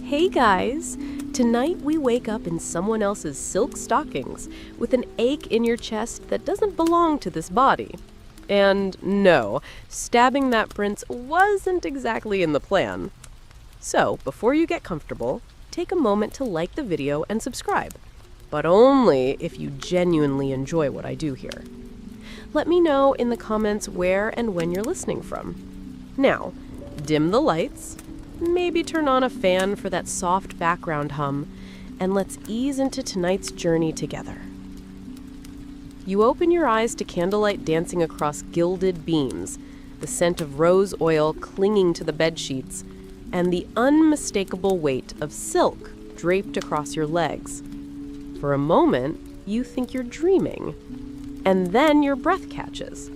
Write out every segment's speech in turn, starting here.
Hey guys! Tonight we wake up in someone else's silk stockings with an ache in your chest that doesn't belong to this body. And no, stabbing that prince wasn't exactly in the plan. So, before you get comfortable, take a moment to like the video and subscribe. But only if you genuinely enjoy what I do here. Let me know in the comments where and when you're listening from. Now, dim the lights, maybe turn on a fan for that soft background hum, and let's ease into tonight's journey together. You open your eyes to candlelight dancing across gilded beams, the scent of rose oil clinging to the bedsheets, and the unmistakable weight of silk draped across your legs. For a moment, you think you're dreaming, and then your breath catches.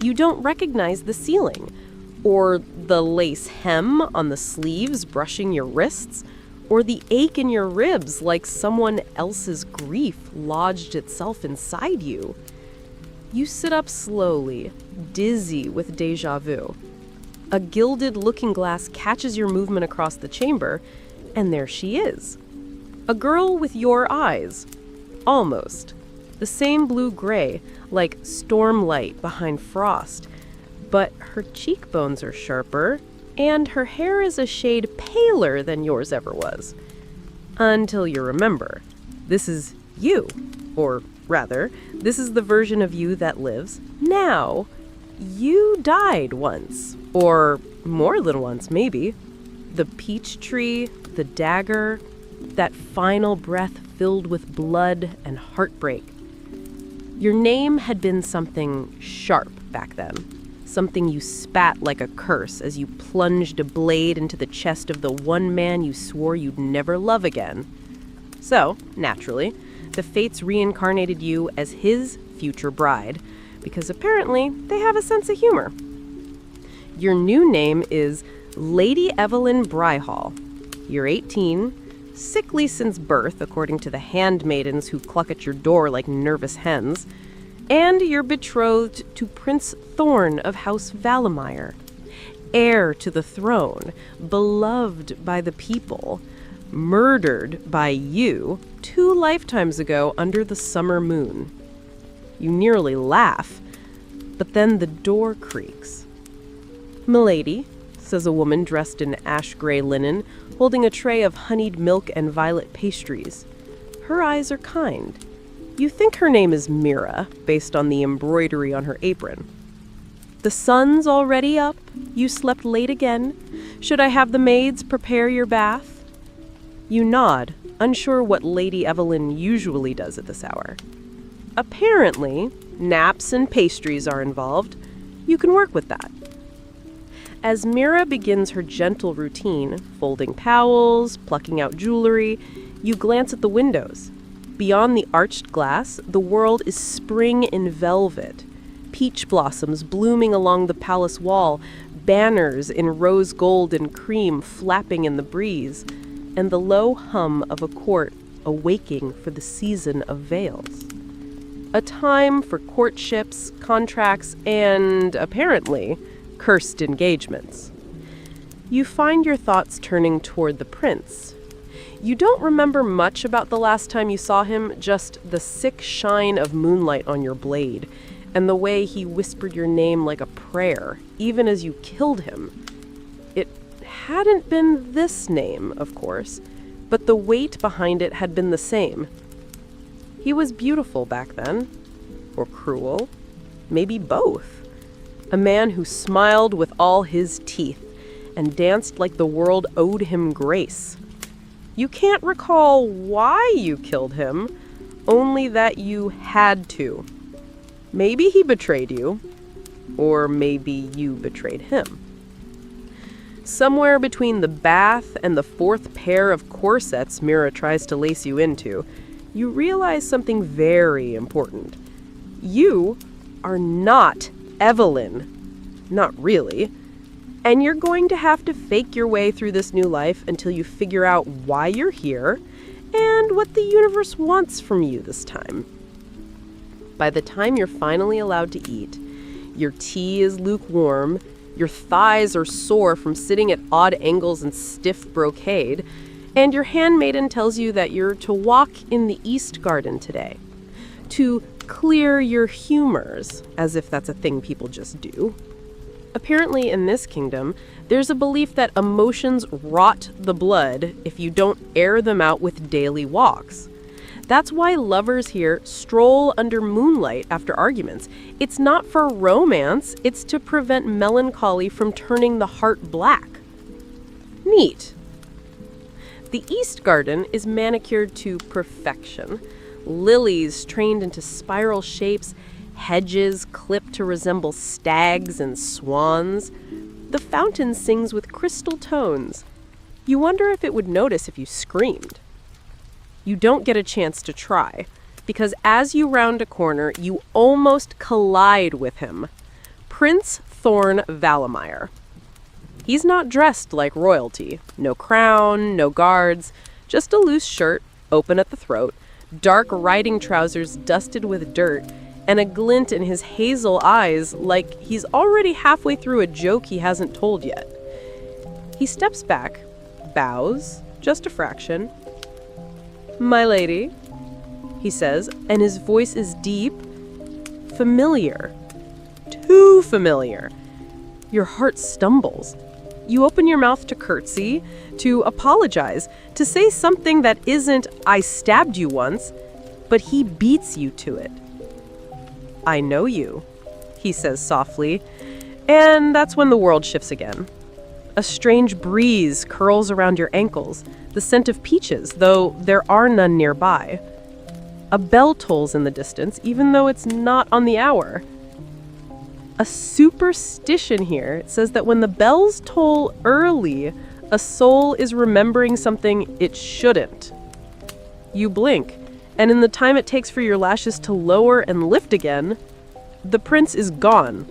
You don't recognize the ceiling, or the lace hem on the sleeves brushing your wrists, or the ache in your ribs like someone else's grief lodged itself inside you. You sit up slowly, dizzy with déjà vu. A gilded looking glass catches your movement across the chamber, and there she is. A girl with your eyes. Almost. The same blue-gray, like stormlight behind frost. But her cheekbones are sharper, and her hair is a shade paler than yours ever was. Until you remember, this is you. Or rather, this is the version of you that lives now. You died once. Or more than once, maybe. The peach tree, the dagger, that final breath filled with blood and heartbreak. Your name had been something sharp back then. Something you spat like a curse as you plunged a blade into the chest of the one man you swore you'd never love again. So, naturally, the fates reincarnated you as his future bride, because apparently they have a sense of humor. Your new name is Lady Evelyn Bryhall. You're 18, sickly since birth, according to the handmaidens who cluck at your door like nervous hens, and you're betrothed to Prince Thorn of House Valamire, heir to the throne, beloved by the people, murdered by you 2 lifetimes ago under the summer moon. You nearly laugh, but then the door creaks. "Milady," says a woman dressed in ash-gray linen, holding a tray of honeyed milk and violet pastries. Her eyes are kind. You think her name is Mira, based on the embroidery on her apron. "The sun's already up. You slept late again. Should I have the maids prepare your bath?" You nod, unsure what Lady Evelyn usually does at this hour. Apparently, naps and pastries are involved. You can work with that. As Mira begins her gentle routine, folding towels, plucking out jewelry, you glance at the windows. Beyond the arched glass, the world is spring in velvet. Peach blossoms blooming along the palace wall, banners in rose gold and cream flapping in the breeze, and the low hum of a court awaking for the season of veils. A time for courtships, contracts, and, apparently, cursed engagements. You find your thoughts turning toward the prince. You don't remember much about the last time you saw him, just the sick shine of moonlight on your blade, and the way he whispered your name like a prayer, even as you killed him. It hadn't been this name, of course, but the weight behind it had been the same. He was beautiful back then, or cruel, maybe both. A man who smiled with all his teeth and danced like the world owed him grace. You can't recall why you killed him, only that you had to. Maybe he betrayed you, or maybe you betrayed him. Somewhere between the bath and the 4th pair of corsets Mira tries to lace you into, you realize something very important. You are not Evelyn. Not really. And you're going to have to fake your way through this new life until you figure out why you're here and what the universe wants from you this time. By the time you're finally allowed to eat, your tea is lukewarm, your thighs are sore from sitting at odd angles in stiff brocade, And your handmaiden tells you that you're to walk in the East Garden today, to clear your humors, as if that's a thing people just do. Apparently, in this kingdom, there's a belief that emotions rot the blood if you don't air them out with daily walks. That's why lovers here stroll under moonlight after arguments. It's not for romance, it's to prevent melancholy from turning the heart black. Neat. The East Garden is manicured to perfection. Lilies trained into spiral shapes, hedges clipped to resemble stags and swans. The fountain sings with crystal tones. You wonder if it would notice if you screamed. You don't get a chance to try, because as you round a corner, you almost collide with him. Prince Thorn Valamire. He's not dressed like royalty. No crown, no guards, just a loose shirt, open at the throat, dark riding trousers dusted with dirt, and a glint in his hazel eyes like he's already halfway through a joke he hasn't told yet. He steps back, bows, just a fraction. "My lady," he says, and his voice is deep, familiar, too familiar. Your heart stumbles. You open your mouth to curtsy, to apologize, to say something that isn't, "I stabbed you once," but he beats you to it. "I know you," he says softly, and that's when the world shifts again. A strange breeze curls around your ankles, the scent of peaches, though there are none nearby. A bell tolls in the distance, even though it's not on the hour. A superstition here says that when the bells toll early, a soul is remembering something it shouldn't. You blink, and in the time it takes for your lashes to lower and lift again, the prince is gone.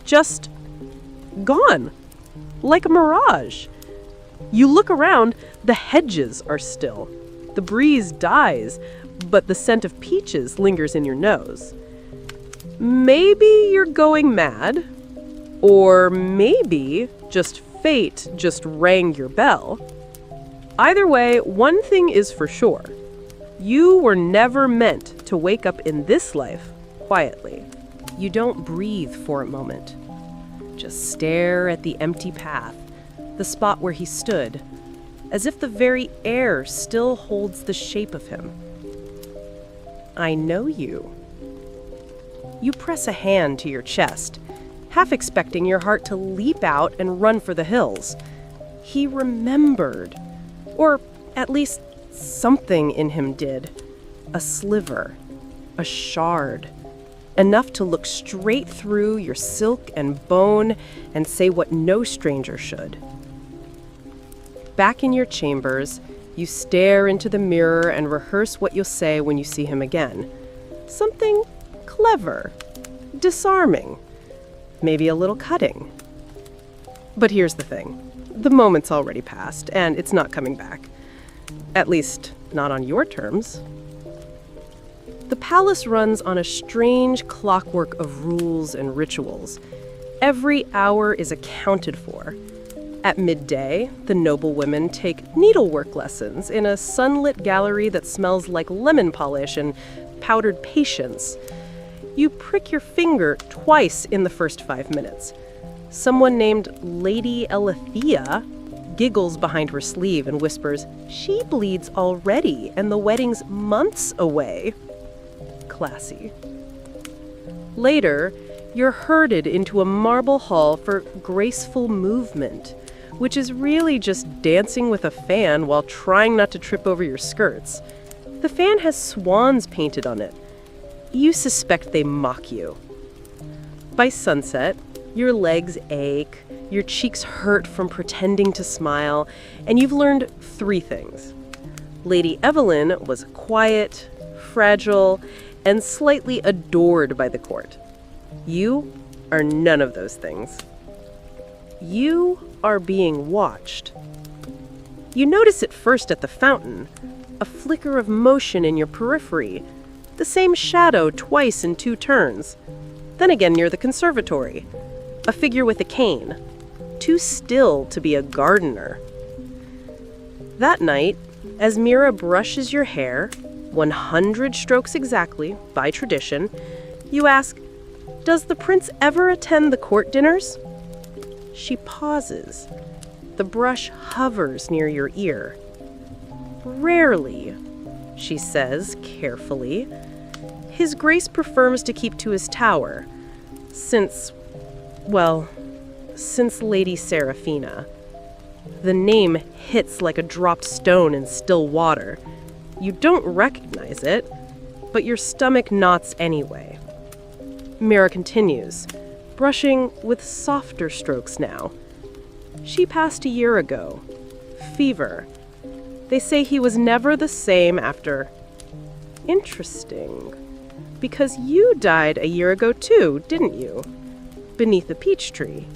Just gone. Like a mirage. You look around, the hedges are still. The breeze dies, but the scent of peaches lingers in your nose. Maybe you're going mad, or maybe just fate just rang your bell. Either way, one thing is for sure. You were never meant to wake up in this life quietly. You don't breathe for a moment. Just stare at the empty path, the spot where he stood, as if the very air still holds the shape of him. "I know you." You press a hand to your chest, half expecting your heart to leap out and run for the hills. He remembered, or at least something in him did. A sliver, a shard. Enough to look straight through your silk and bone and say what no stranger should. Back in your chambers, you stare into the mirror and rehearse what you'll say when you see him again. Something clever, disarming, maybe a little cutting. But here's the thing. The moment's already passed, and it's not coming back. At least, not on your terms. The palace runs on a strange clockwork of rules and rituals. Every hour is accounted for. At midday, the noble women take needlework lessons in a sunlit gallery that smells like lemon polish and powdered patience. You prick your finger twice in the first 5 minutes. Someone named Lady Elethea giggles behind her sleeve and whispers, "She bleeds already, and the wedding's months away." Classy. Later, you're herded into a marble hall for graceful movement, which is really just dancing with a fan while trying not to trip over your skirts. The fan has swans painted on it. You suspect they mock you. By sunset, your legs ache, your cheeks hurt from pretending to smile, and you've learned 3 things. Lady Evelyn was quiet, fragile, and slightly adored by the court. You are none of those things. You are being watched. You notice it first at the fountain, a flicker of motion in your periphery, the same shadow twice in 2 turns. Then again near the conservatory, a figure with a cane, too still to be a gardener. That night, as Mira brushes your hair, 100 strokes exactly, by tradition, you ask, "Does the prince ever attend the court dinners?" She pauses. The brush hovers near your ear. "Rarely," she says carefully. "His Grace prefers to keep to his tower, since Lady Seraphina." The name hits like a dropped stone in still water. You don't recognize it, but your stomach knots anyway. Mira continues, brushing with softer strokes now. "She passed a year ago. Fever. They say he was never the same after." "Interesting. Because you died a year ago too, didn't you? Beneath a peach tree."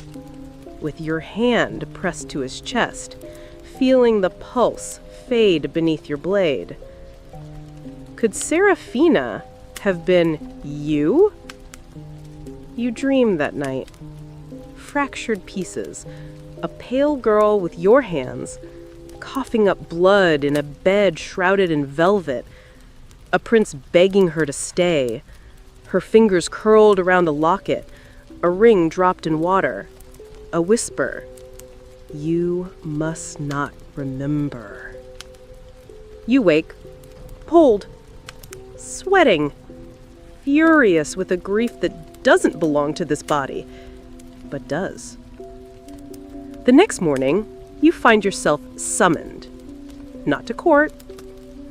With your hand pressed to his chest, feeling the pulse fade beneath your blade. Could Seraphina have been you? You dreamed that night. Fractured pieces. A pale girl with your hands, coughing up blood in a bed shrouded in velvet. A prince begging her to stay. Her fingers curled around the locket. A ring dropped in water. A whisper. "You must not remember." You wake, cold, sweating, furious with a grief that doesn't belong to this body, but does. The next morning, you find yourself summoned. Not to court,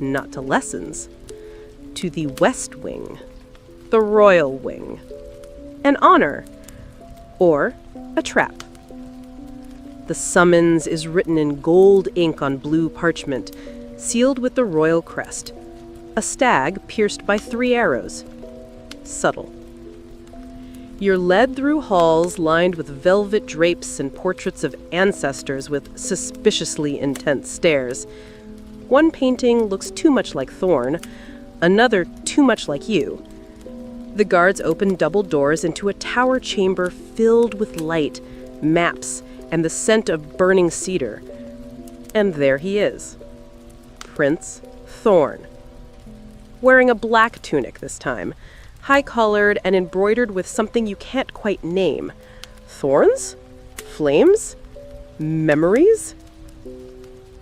not to lessons, to the West Wing, the Royal Wing. An honor, or a trap. The summons is written in gold ink on blue parchment, sealed with the royal crest. A stag pierced by 3 arrows. Subtle. You're led through halls lined with velvet drapes and portraits of ancestors with suspiciously intense stares. One painting looks too much like Thorn, another too much like you. The guards open double doors into a tower chamber filled with light, maps, and the scent of burning cedar. And there he is, Prince Thorn. Wearing a black tunic this time, high-collared and embroidered with something you can't quite name. Thorns? Flames? Memories?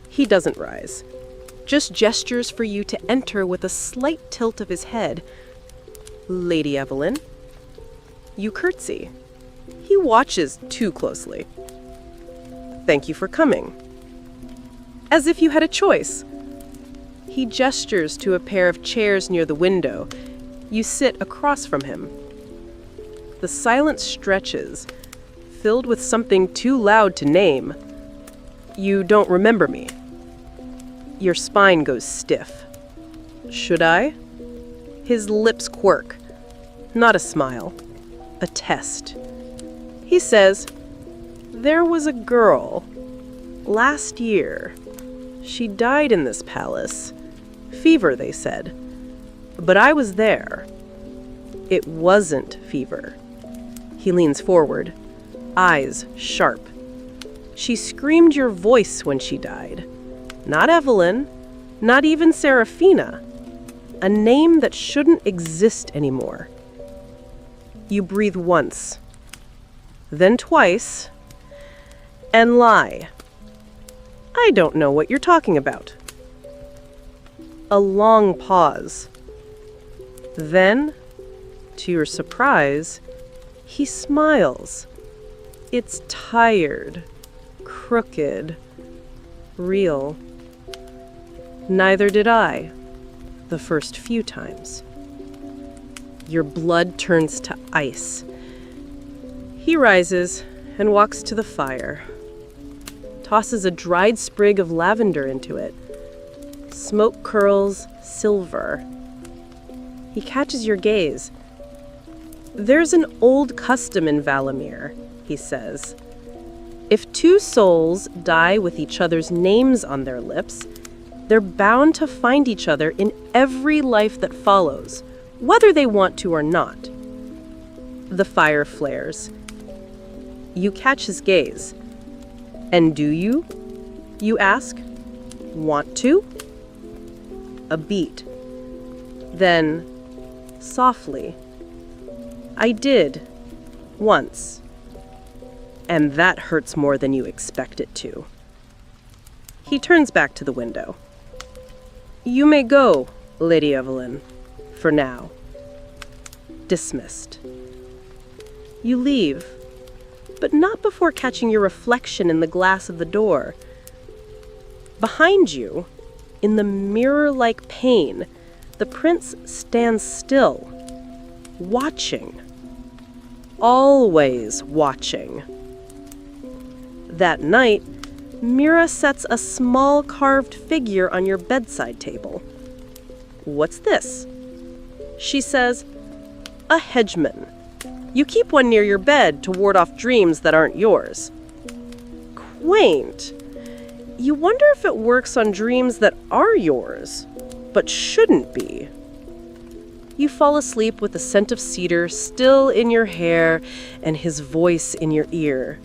He doesn't rise, just gestures for you to enter with a slight tilt of his head. "Lady Evelyn." You curtsy. He watches too closely. "Thank you for coming." As if you had a choice. He gestures to a pair of chairs near the window. You sit across from him. The silence stretches, filled with something too loud to name. "You don't remember me." Your spine goes stiff. "Should I?" His lips quirk. Not a smile. A test. He says, "There was a girl. Last year. She died in this palace. Fever, they said. But I was there. It wasn't fever." He leans forward, eyes sharp. "She screamed your voice when she died. Not Evelyn, not even Seraphina. A name that shouldn't exist anymore." You breathe once, then twice, and lie. "I don't know what you're talking about." A long pause. Then, to your surprise, he smiles. It's tired, crooked, real. Neither did I, the first few times. Your blood turns to ice. He rises and walks to the fire, tosses a dried sprig of lavender into it. Smoke curls silver. He catches your gaze. "There's an old custom in Valamir," he says. "If 2 souls die with each other's names on their lips, they're bound to find each other in every life that follows, whether they want to or not." The fire flares. You catch his gaze. "And do you?" you ask. Want to? A beat. Then, softly, I did, once. And that hurts more than you expect it to. He turns back to the window. You may go, Lady Evelyn, for now. Dismissed. You leave, but not before catching your reflection in the glass of the door. Behind you, in the mirror-like pane, the prince stands still, watching. Always watching. That night, Mira sets a small carved figure on your bedside table. What's this? She says, a hedgeman. You keep one near your bed to ward off dreams that aren't yours. Quaint. You wonder if it works on dreams that are yours, but shouldn't be. You fall asleep with the scent of cedar still in your hair and his voice in your ear.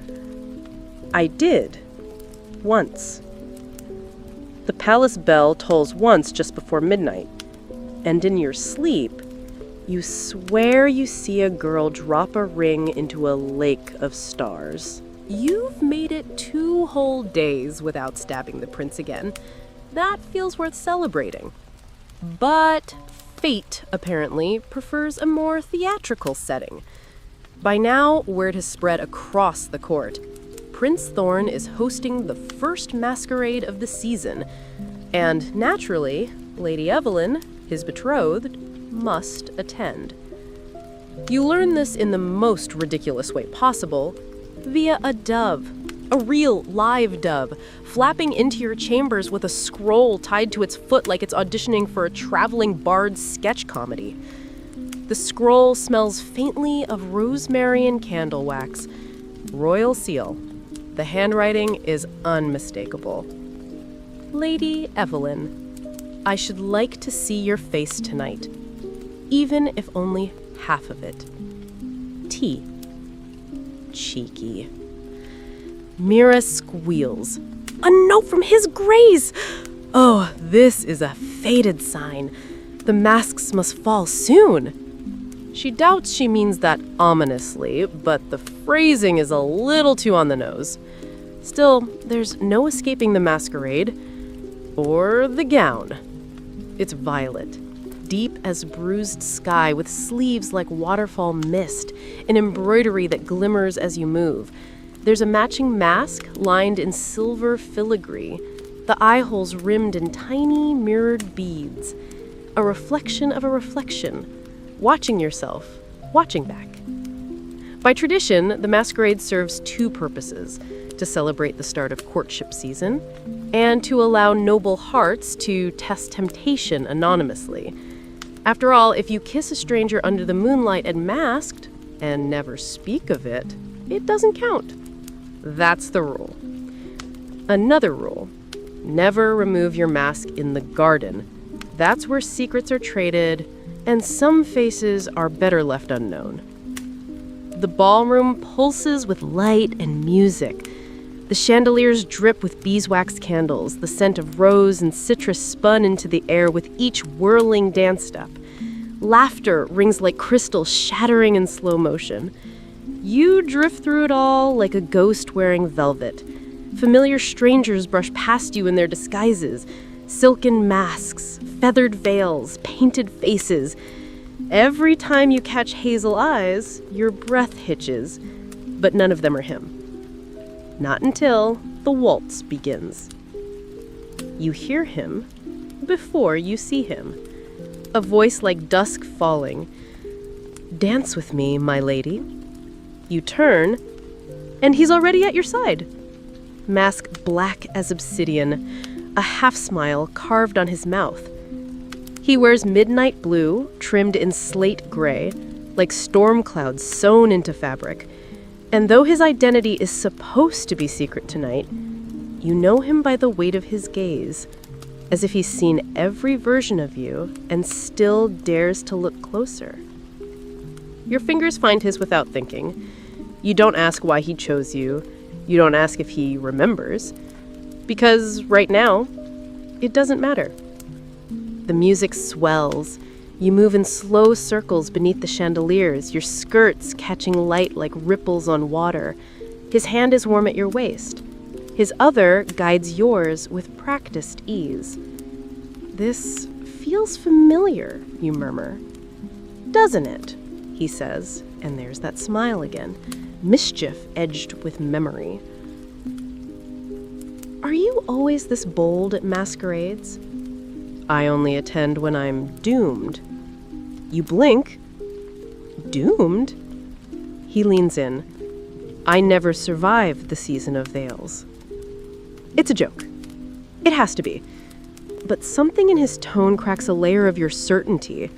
I did. Once. The palace bell tolls once just before midnight, and in your sleep, you swear you see a girl drop a ring into a lake of stars. You've made it 2 whole days without stabbing the prince again. That feels worth celebrating. But fate, apparently, prefers a more theatrical setting. By now, word has spread across the court. Prince Thorn is hosting the first masquerade of the season, and naturally, Lady Evelyn, his betrothed, must attend. You learn this in the most ridiculous way possible, via a dove, a real live dove, flapping into your chambers with a scroll tied to its foot like it's auditioning for a traveling bard's sketch comedy. The scroll smells faintly of rosemary and candle wax. Royal seal. The handwriting is unmistakable. Lady Evelyn, I should like to see your face tonight, even if only half of it. T. Cheeky. Mira squeals. A note from his grace! Oh, this is a fated sign. The masks must fall soon. She doubts she means that ominously, but the phrasing is a little too on the nose. Still, there's no escaping the masquerade. Or the gown. It's violet, deep as bruised sky with sleeves like waterfall mist, an embroidery that glimmers as you move. There's a matching mask lined in silver filigree, the eye holes rimmed in tiny mirrored beads. A reflection of a reflection. Watching yourself, watching back. By tradition, the masquerade serves 2 purposes: to celebrate the start of courtship season, and to allow noble hearts to test temptation anonymously. After all, if you kiss a stranger under the moonlight and masked, and never speak of it, it doesn't count. That's the rule. Another rule: never remove your mask in the garden. That's where secrets are traded, and some faces are better left unknown. The ballroom pulses with light and music. The chandeliers drip with beeswax candles, the scent of rose and citrus spun into the air with each whirling dance step. Laughter rings like crystal shattering in slow motion. You drift through it all like a ghost wearing velvet. Familiar strangers brush past you in their disguises. Silken masks, feathered veils, painted faces. Every time you catch hazel eyes, your breath hitches, but none of them are him. Not until the waltz begins. You hear him before you see him. A voice like dusk falling. Dance with me, my lady. You turn, and he's already at your side. Mask black as obsidian, a half-smile carved on his mouth. He wears midnight blue, trimmed in slate gray, like storm clouds sewn into fabric. And though his identity is supposed to be secret tonight, you know him by the weight of his gaze, as if he's seen every version of you and still dares to look closer. Your fingers find his without thinking. You don't ask why he chose you. You don't ask if he remembers. Because right now, It doesn't matter. The music swells. You move in slow circles beneath the chandeliers, your skirts catching light like ripples on water. His hand is warm at your waist. His other guides yours with practiced ease. This feels familiar, you murmur. Doesn't it? He says, and there's that smile again, mischief edged with memory. Are you always this bold at masquerades? I only attend when I'm doomed. You blink. Doomed? He leans in. I never survived the season of veils. It's a joke. It has to be. But something in his tone cracks a layer of your certainty.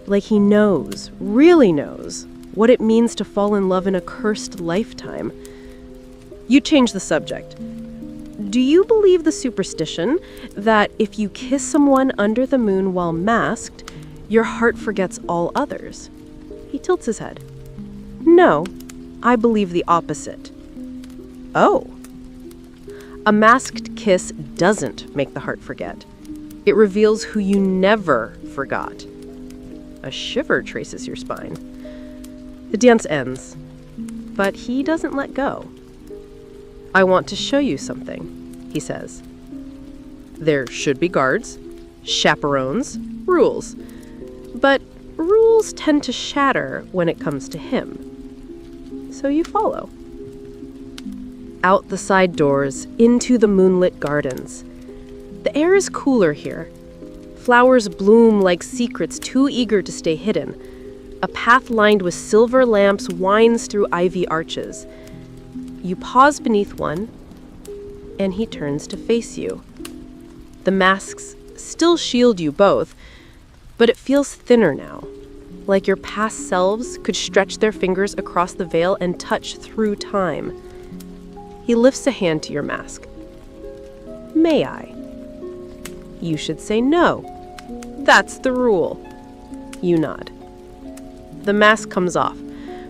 Like he knows, really knows, what it means to fall in love in a cursed lifetime. You change the subject. Do you believe the superstition that if you kiss someone under the moon while masked, your heart forgets all others? He tilts his head. No, I believe the opposite. Oh. A masked kiss doesn't make the heart forget. It reveals who you never forgot. A shiver traces your spine. The dance ends, but he doesn't let go. I want to show you something, he says. There should be guards, chaperones, rules. But rules tend to shatter when it comes to him. So you follow. Out the side doors, into the moonlit gardens. The air is cooler here. Flowers bloom like secrets too eager to stay hidden. A path lined with silver lamps winds through ivy arches. You pause beneath one, and he turns to face you. The masks still shield you both, but it feels thinner now, like your past selves could stretch their fingers across the veil and touch through time. He lifts a hand to your mask. May I? You should say no. That's the rule. You nod. The mask comes off.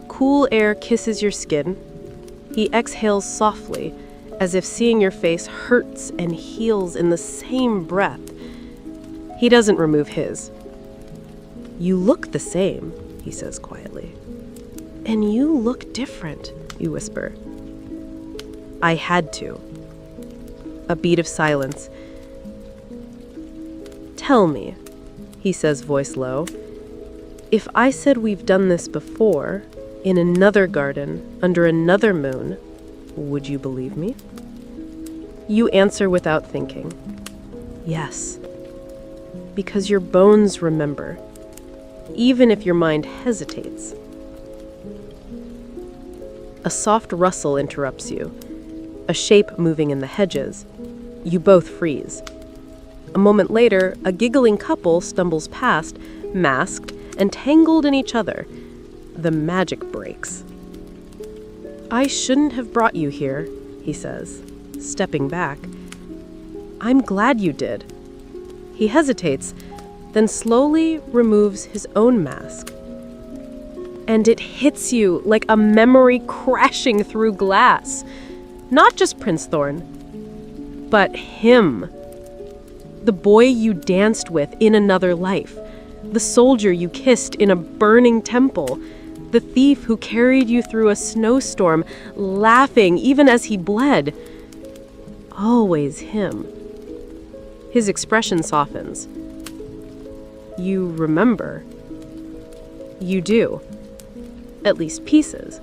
Cool air kisses your skin. He exhales softly, as if seeing your face hurts and heals in the same breath. He doesn't remove his. You look the same, he says quietly. And you look different, you whisper. I had to. A beat of silence. Tell me, he says, voice low, if I said we've done this before, in another garden, under another moon, would you believe me? You answer without thinking. Yes. Because your bones remember, even if your mind hesitates. A soft rustle interrupts you, a shape moving in the hedges. You both freeze. A moment later, a giggling couple stumbles past, masked and tangled in each other. The magic breaks. I shouldn't have brought you here, he says, stepping back. I'm glad you did. He hesitates, then slowly removes his own mask. And it hits you like a memory crashing through glass. Not just Prince Thorn, but him. The boy you danced with in another life. The soldier you kissed in a burning temple. The thief who carried you through a snowstorm, laughing even as he bled. Always him. His expression softens. You remember. You do. At least pieces.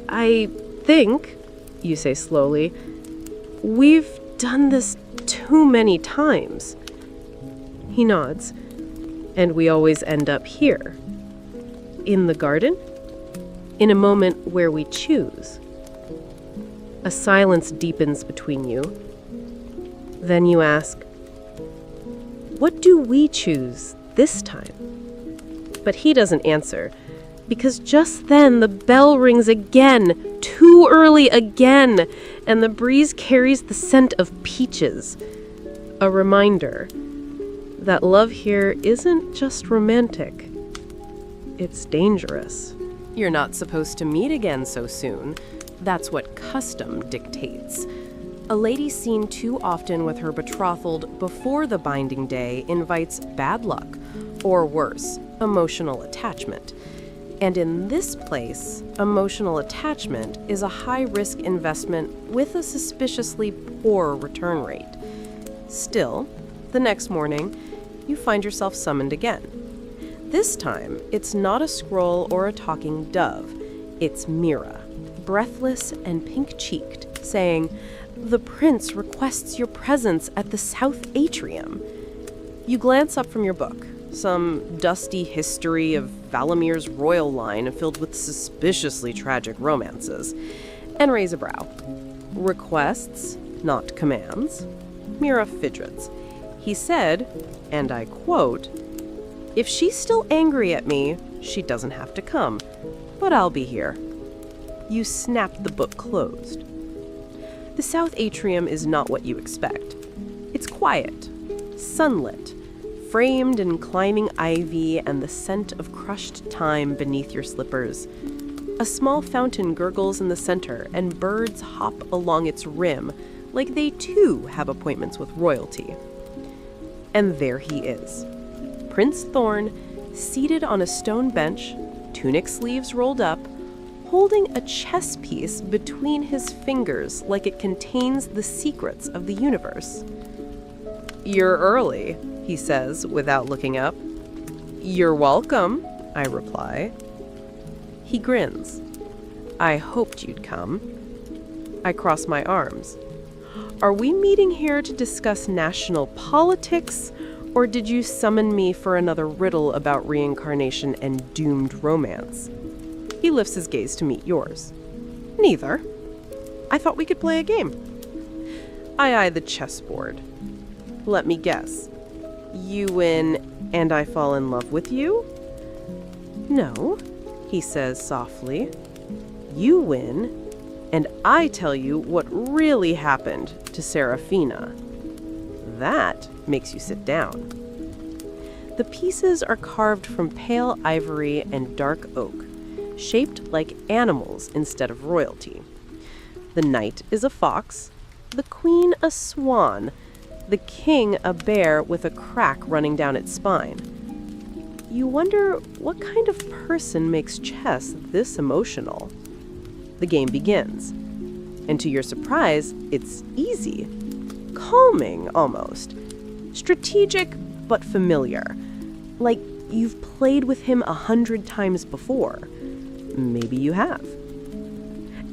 I think, you say slowly, we've done this too many times. He nods. And we always end up here. In the garden? In a moment where we choose. A silence deepens between you. Then you ask, what do we choose this time? But he doesn't answer, because just then the bell rings again, too early again, and the breeze carries the scent of peaches. A reminder that love here isn't just romantic. It's dangerous. You're not supposed to meet again so soon. That's what custom dictates. A lady seen too often with her betrothed before the binding day invites bad luck, or worse, emotional attachment. And in this place, emotional attachment is a high-risk investment with a suspiciously poor return rate. Still, the next morning, you find yourself summoned again. This time, it's not a scroll or a talking dove. It's Mira, breathless and pink-cheeked, saying, "The prince requests your presence at the south atrium." You glance up from your book, some dusty history of Valamir's royal line filled with suspiciously tragic romances, and raise a brow. Requests, not commands. Mira fidgets. He said, and I quote, "If she's still angry at me, she doesn't have to come, but I'll be here." You snap the book closed. The south atrium is not what you expect. It's quiet, sunlit, framed in climbing ivy and the scent of crushed thyme beneath your slippers. A small fountain gurgles in the center, and birds hop along its rim, like they too have appointments with royalty. And there he is, Prince Thorn, seated on a stone bench, tunic sleeves rolled up, holding a chess piece between his fingers like it contains the secrets of the universe. "You're early," he says without looking up. "You're welcome," I reply. He grins. "I hoped you'd come." I cross my arms. "Are we meeting here to discuss national politics, or did you summon me for another riddle about reincarnation and doomed romance?" He lifts his gaze to meet yours. "Neither. I thought we could play a game." I eye the chessboard. "Let me guess. You win, and I fall in love with you?" "No," he says softly. "You win, and I tell you what really happened to Serafina. That makes you sit down." The pieces are carved from pale ivory and dark oak, shaped like animals instead of royalty. The knight is a fox, the queen a swan, the king a bear with a crack running down its spine. You wonder what kind of person makes chess this emotional. The game begins, and to your surprise, it's easy, calming almost, strategic but familiar, like you've played with him 100 times before. Maybe you have.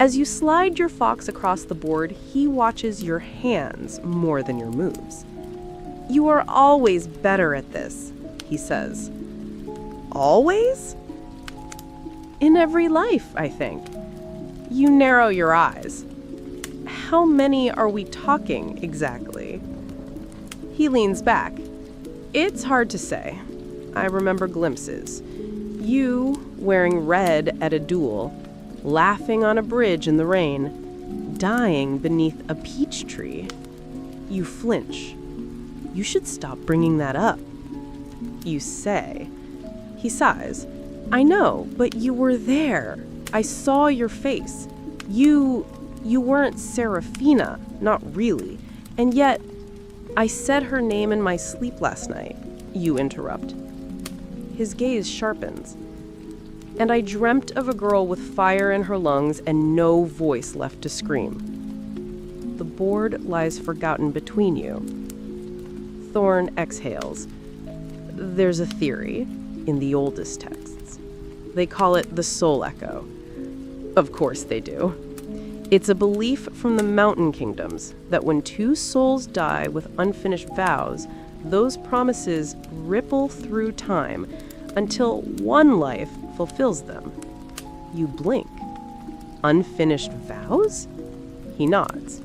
As you slide your fox across the board, he watches your hands more than your moves. "You are always better at this," he says. "Always?" "In every life, I think." You narrow your eyes. "How many are we talking exactly?" He leans back. "It's hard to say. I remember glimpses. You wearing red at a duel, laughing on a bridge in the rain, dying beneath a peach tree. You flinch. You should stop bringing that up. You say. He sighs. "I know, but you were there. I saw your face. You weren't Serafina, not really. And yet, I said her name in my sleep last night," you interrupt. His gaze sharpens. "And I dreamt of a girl with fire in her lungs and no voice left to scream." The board lies forgotten between you. Thorn exhales. "There's a theory in the oldest texts. They call it the soul echo." Of course they do. It's a belief from the mountain kingdoms that when two souls die with unfinished vows, those promises ripple through time until one life fulfills them. You blink. "Unfinished vows?" He nods.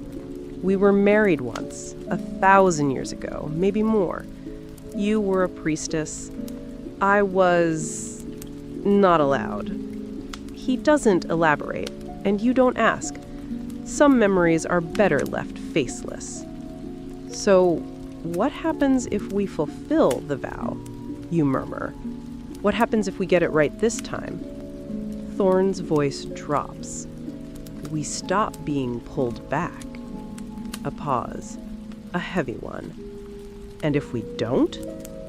"We were married once, 1,000 years ago, maybe more. You were a priestess. I was not allowed." He doesn't elaborate, and you don't ask. Some memories are better left faceless. "So, what happens if we fulfill the vow?" you murmur. "What happens if we get it right this time?" Thorn's voice drops. "We stop being pulled back." A pause. A heavy one. And if we don't?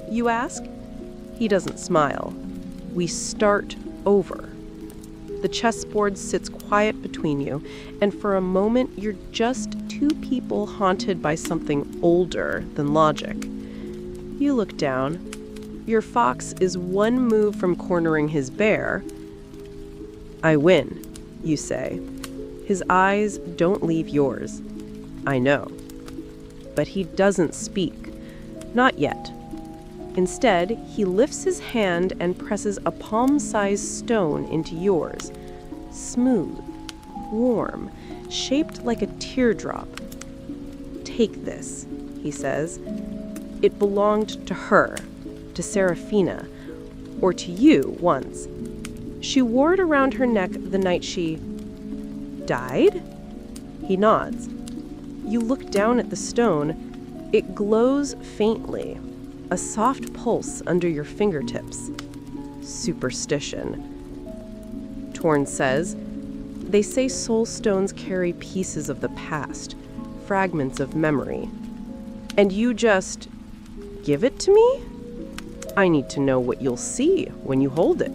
You ask? He doesn't smile. We start over. The chessboard sits quiet between you, and for a moment you're just two people haunted by something older than logic. You look down. Your fox is one move from cornering his bear. I win, you say. His eyes don't leave yours. I know. But he doesn't speak. Not yet. Instead, he lifts his hand and presses a palm-sized stone into yours. Smooth, warm, shaped like a teardrop. Take this, he says. It belonged to her, to Serafina, or to you once. She wore it around her neck the night she died? He nods. You look down at the stone. It glows faintly, a soft pulse under your fingertips. Superstition. Torn says, they say soul stones carry pieces of the past, fragments of memory. And you just give it to me? I need to know what you'll see when you hold it.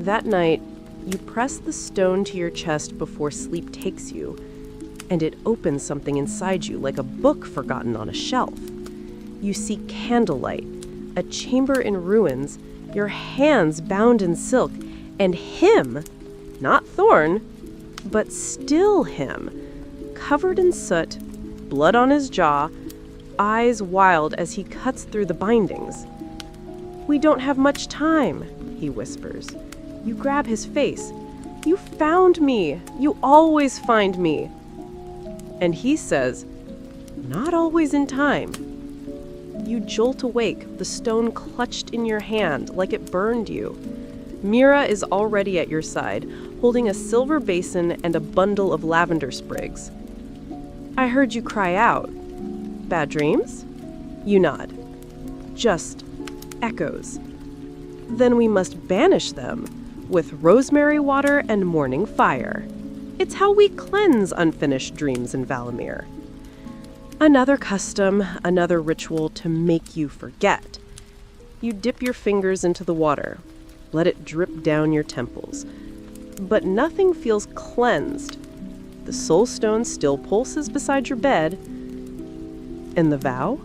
That night, you press the stone to your chest before sleep takes you, and it opens something inside you like a book forgotten on a shelf. You see candlelight, a chamber in ruins, your hands bound in silk, and him, not Thorn, but still him, covered in soot, blood on his jaw, eyes wild as he cuts through the bindings. We don't have much time, he whispers. You grab his face. You found me. You always find me. And he says, not always in time. You jolt awake, the stone clutched in your hand like it burned you. Mira is already at your side, holding a silver basin and a bundle of lavender sprigs. I heard you cry out. Bad dreams? You nod. Just echoes. Then we must banish them with rosemary water and morning fire. It's how we cleanse unfinished dreams in Valamir. Another custom, another ritual to make you forget. You dip your fingers into the water. Let it drip down your temples. But nothing feels cleansed. The soul stone still pulses beside your bed. And the vow?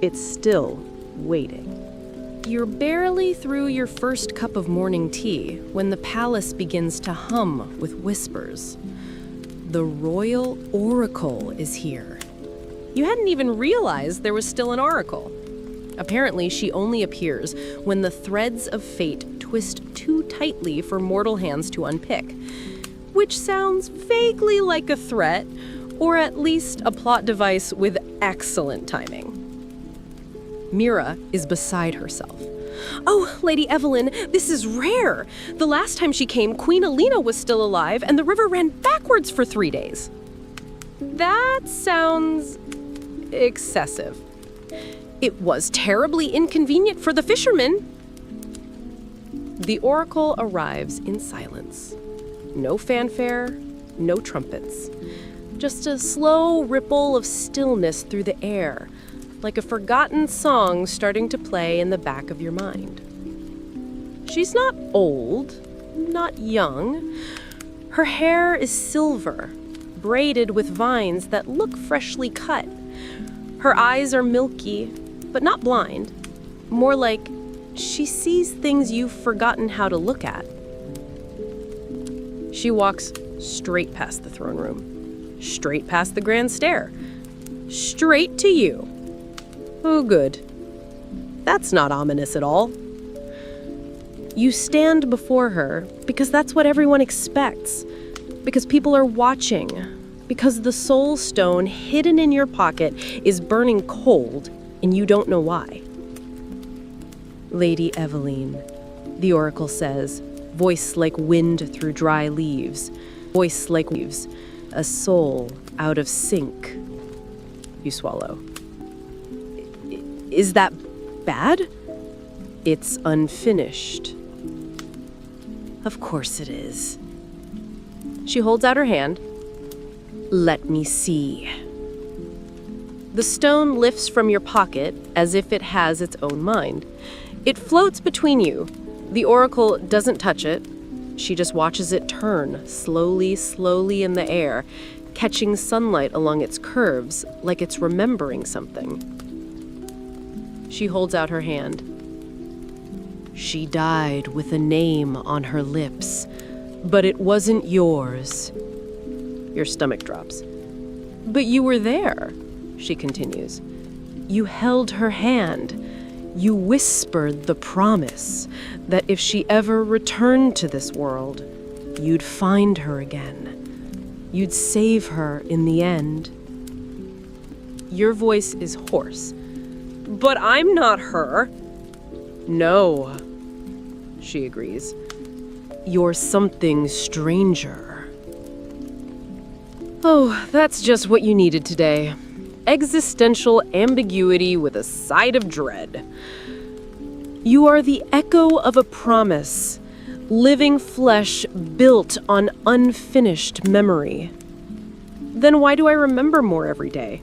It's still waiting. You're barely through your first cup of morning tea when the palace begins to hum with whispers. The royal oracle is here. You hadn't even realized there was still an oracle. Apparently, she only appears when the threads of fate twist too tightly for mortal hands to unpick, which sounds vaguely like a threat, or at least a plot device with excellent timing. Mira is beside herself. Oh, Lady Evelyn, this is rare. The last time she came, Queen Alina was still alive, and the river ran backwards for 3 days. That sounds excessive. It was terribly inconvenient for the fishermen. The oracle arrives in silence. No fanfare, no trumpets. Just a slow ripple of stillness through the air, like a forgotten song starting to play in the back of your mind. She's not old, not young. Her hair is silver, braided with vines that look freshly cut. Her eyes are milky, but not blind. More like she sees things you've forgotten how to look at. She walks straight past the throne room, straight past the grand stair, straight to you. Oh, good. That's not ominous at all. You stand before her because that's what everyone expects, because people are watching, because the soul stone hidden in your pocket is burning cold and you don't know why. Lady Eveline, the oracle says, voice like wind through dry leaves, voice like leaves, a soul out of sync. You swallow. Is that bad? It's unfinished. Of course it is. She holds out her hand. Let me see. The stone lifts from your pocket as if it has its own mind. It floats between you. The oracle doesn't touch it. She just watches it turn, slowly, slowly in the air, catching sunlight along its curves like it's remembering something. She holds out her hand. She died with a name on her lips, but it wasn't yours. Your stomach drops. But you were there, she continues. You held her hand. You whispered the promise that if she ever returned to this world, you'd find her again. You'd save her in the end. Your voice is hoarse. But I'm not her. No, she agrees. You're something stranger. Oh, that's just what you needed today. Existential ambiguity with a side of dread. You are the echo of a promise, living flesh built on unfinished memory. Then why do I remember more every day?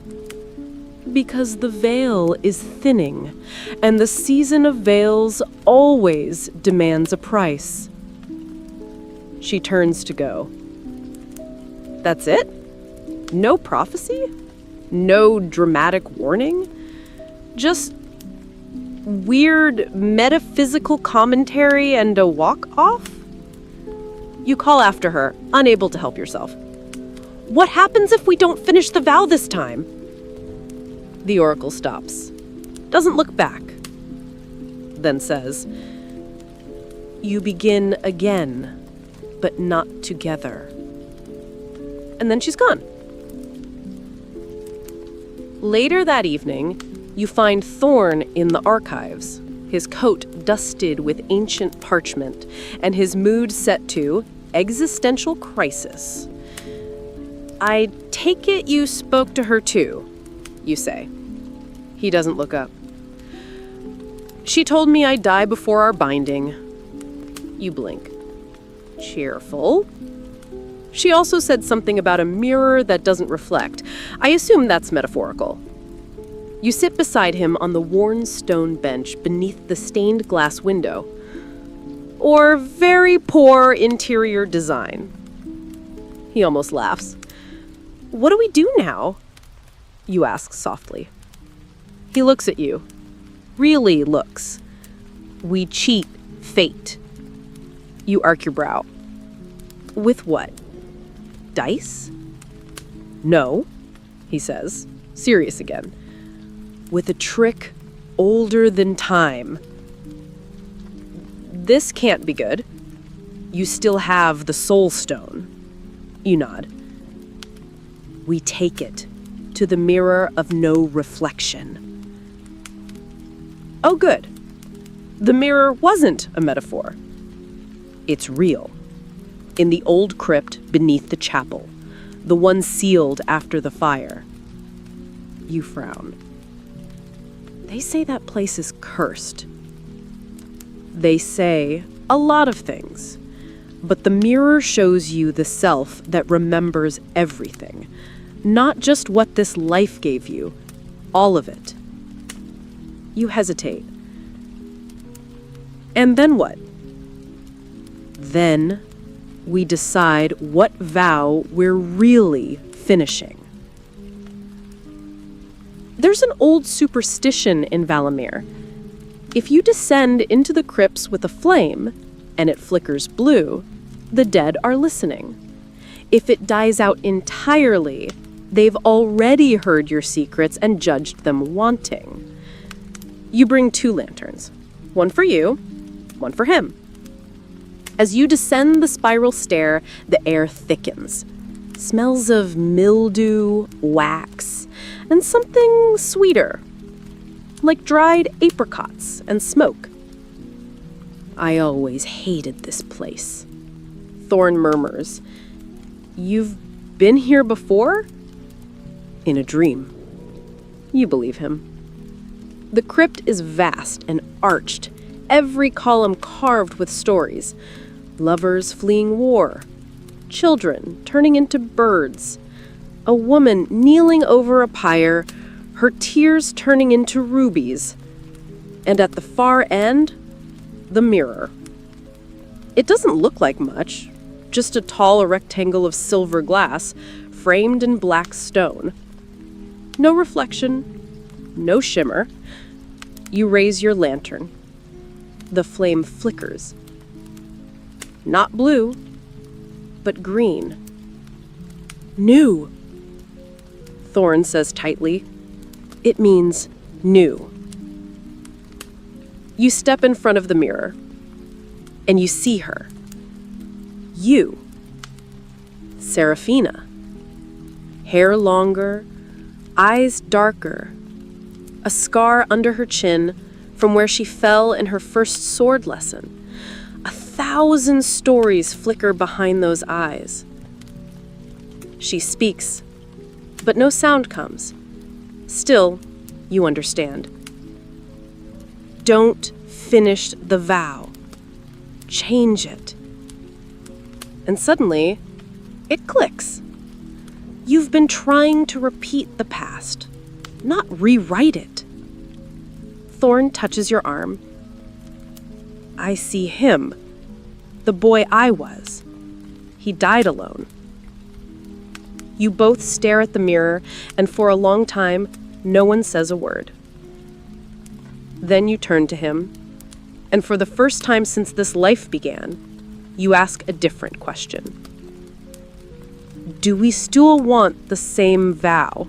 Because the veil is thinning, and the season of veils always demands a price. She turns to go. That's it? No prophecy? No dramatic warning? Just weird metaphysical commentary and a walk-off? You call after her, unable to help yourself. What happens if we don't finish the vow this time? The oracle stops, doesn't look back, then says, you begin again, but not together. And then she's gone. Later that evening, you find Thorn in the archives, his coat dusted with ancient parchment, and his mood set to existential crisis. I take it you spoke to her too, you say. He doesn't look up. She told me I'd die before our binding. You blink. Cheerful. She also said something about a mirror that doesn't reflect. I assume that's metaphorical. You sit beside him on the worn stone bench beneath the stained glass window. Or very poor interior design. He almost laughs. What do we do now? You ask softly. He looks at you. Really looks. We cheat fate. You arc your brow. With what? Dice? No, he says, serious again. With a trick older than time. This can't be good. You still have the soul stone. You nod. We take it to the mirror of no reflection. Oh, good. The mirror wasn't a metaphor. It's real. In the old crypt beneath the chapel, the one sealed after the fire. You frown. They say that place is cursed. They say a lot of things, but the mirror shows you the self that remembers everything, not just what this life gave you, all of it. You hesitate. And then what? Then we decide what vow we're really finishing. There's an old superstition in Valamir. If you descend into the crypts with a flame, and it flickers blue, the dead are listening. If it dies out entirely, they've already heard your secrets and judged them wanting. You bring 2 lanterns, one for you, one for him. As you descend the spiral stair, the air thickens. Smells of mildew, wax, and something sweeter, like dried apricots and smoke. I always hated this place. Thorn murmurs. You've been here before? In a dream. You believe him. The crypt is vast and arched, every column carved with stories. Lovers fleeing war, children turning into birds, A woman kneeling over a pyre, her tears turning into rubies. And at the far end, the mirror. It doesn't look like much, just a tall rectangle of silver glass framed in black stone. No reflection, no shimmer. You raise your lantern. The flame flickers. Not blue, but green. New, Thorn says tightly. It means new. You step in front of the mirror, and you see her. You, Seraphina. Hair longer, eyes darker, a scar under her chin from where she fell in her first sword lesson. 1,000 stories flicker behind those eyes. She speaks, but no sound comes. Still, you understand. Don't finish the vow. Change it. And suddenly, it clicks. You've been trying to repeat the past, not rewrite it. Thorn touches your arm. I see him, the boy I was. He died alone. You both stare at the mirror, and for a long time, no one says a word. Then you turn to him, and for the first time since this life began, you ask a different question. Do we still want the same vow?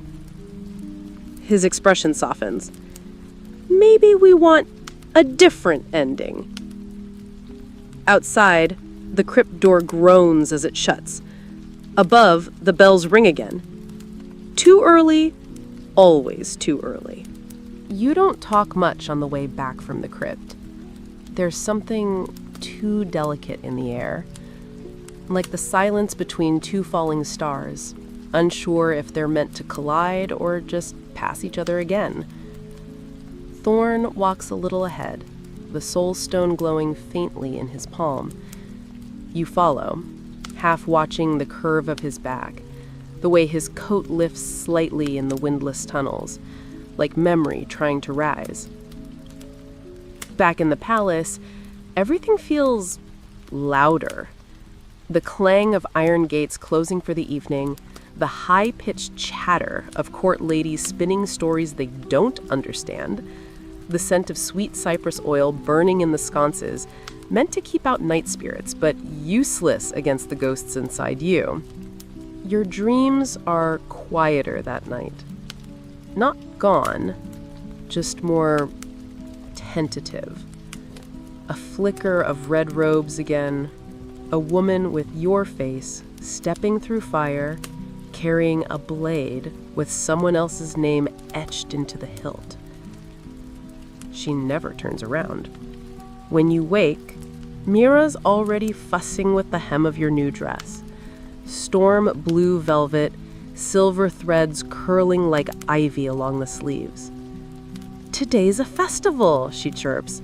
His expression softens. Maybe we want a different ending. Outside, the crypt door groans as it shuts. Above, the bells ring again. Too early, always too early. You don't talk much on the way back from the crypt. There's something too delicate in the air, like the silence between two falling stars, unsure if they're meant to collide or just pass each other again. Thorn walks a little ahead, the soul stone glowing faintly in his palm. You follow, half watching the curve of his back, the way his coat lifts slightly in the windless tunnels, like memory trying to rise. Back in the palace, everything feels louder. The clang of iron gates closing for the evening, the high-pitched chatter of court ladies spinning stories they don't understand, the scent of sweet cypress oil burning in the sconces, meant to keep out night spirits, but useless against the ghosts inside you. Your dreams are quieter that night. Not gone, just more tentative. A flicker of red robes again, a woman with your face stepping through fire, carrying a blade with someone else's name etched into the hilt. She never turns around. When you wake, Mira's already fussing with the hem of your new dress. Storm blue velvet, silver threads curling like ivy along the sleeves. Today's a festival, she chirps.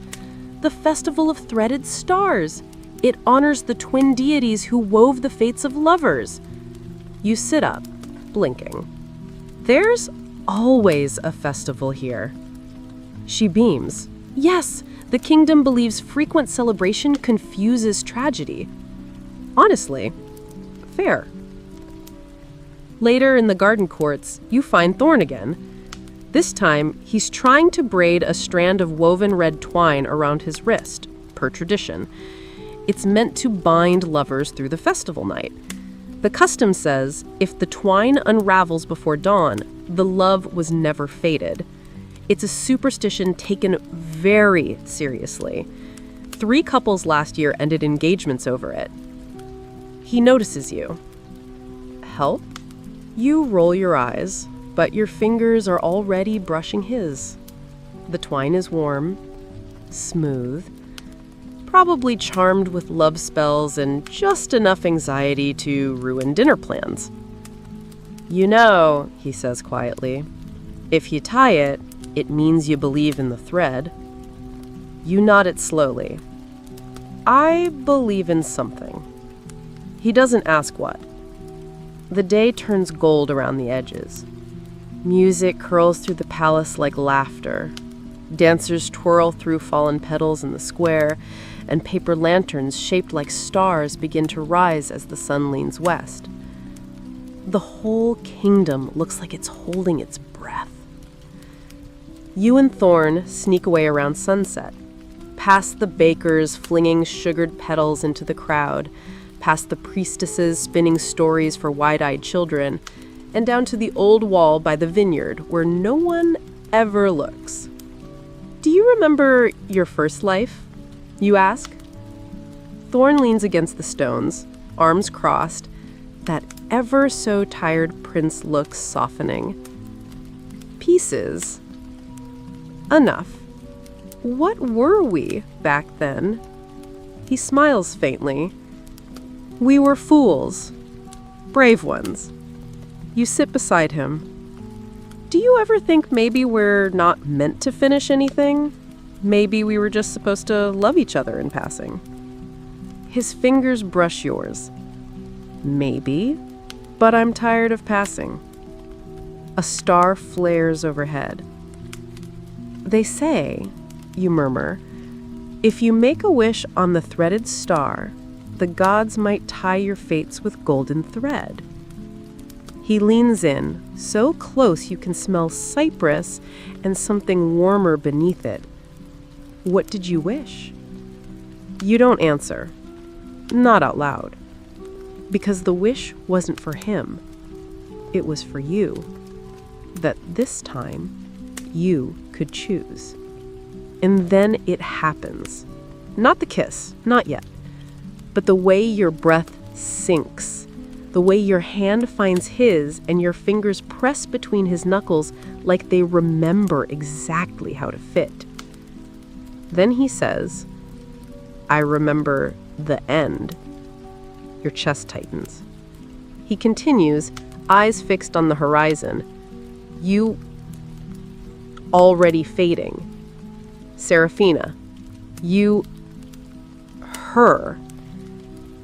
The festival of threaded stars. It honors the twin deities who wove the fates of lovers. You sit up, blinking. There's always a festival here. She beams. Yes, the kingdom believes frequent celebration confuses tragedy. Honestly, fair. Later in the garden courts, you find Thorn again. This time, he's trying to braid a strand of woven red twine around his wrist, per tradition. It's meant to bind lovers through the festival night. The custom says if the twine unravels before dawn, the love was never fated. It's a superstition taken very seriously. 3 couples last year ended engagements over it. He notices you. Help? You roll your eyes, but your fingers are already brushing his. The twine is warm, smooth, probably charmed with love spells and just enough anxiety to ruin dinner plans. You know, he says quietly, if you tie it, it means you believe in the thread. You nod it slowly. I believe in something. He doesn't ask what. The day turns gold around the edges. Music curls through the palace like laughter. Dancers twirl through fallen petals in the square, and paper lanterns shaped like stars begin to rise as the sun leans west. The whole kingdom looks like it's holding its breath. You and Thorn sneak away around sunset, past the bakers flinging sugared petals into the crowd, past the priestesses spinning stories for wide-eyed children, and down to the old wall by the vineyard where no one ever looks. Do you remember your first life? You ask. Thorn leans against the stones, arms crossed, that ever so tired prince looks softening. Pieces. Enough. What were we back then? He smiles faintly. We were fools. Brave ones. You sit beside him. Do you ever think maybe we're not meant to finish anything? Maybe we were just supposed to love each other in passing. His fingers brush yours. Maybe, but I'm tired of passing. A star flares overhead. They say, you murmur, if you make a wish on the threaded star, the gods might tie your fates with golden thread. He leans in, so close you can smell cypress and something warmer beneath it. What did you wish? You don't answer. Not out loud. Because the wish wasn't for him. It was for you. That this time, you could choose. And then it happens. Not the kiss, not yet. But the way your breath sinks. The way your hand finds his and your fingers press between his knuckles like they remember exactly how to fit. Then he says, I remember the end. Your chest tightens. He continues, eyes fixed on the horizon. You already fading. Seraphina. You. Her.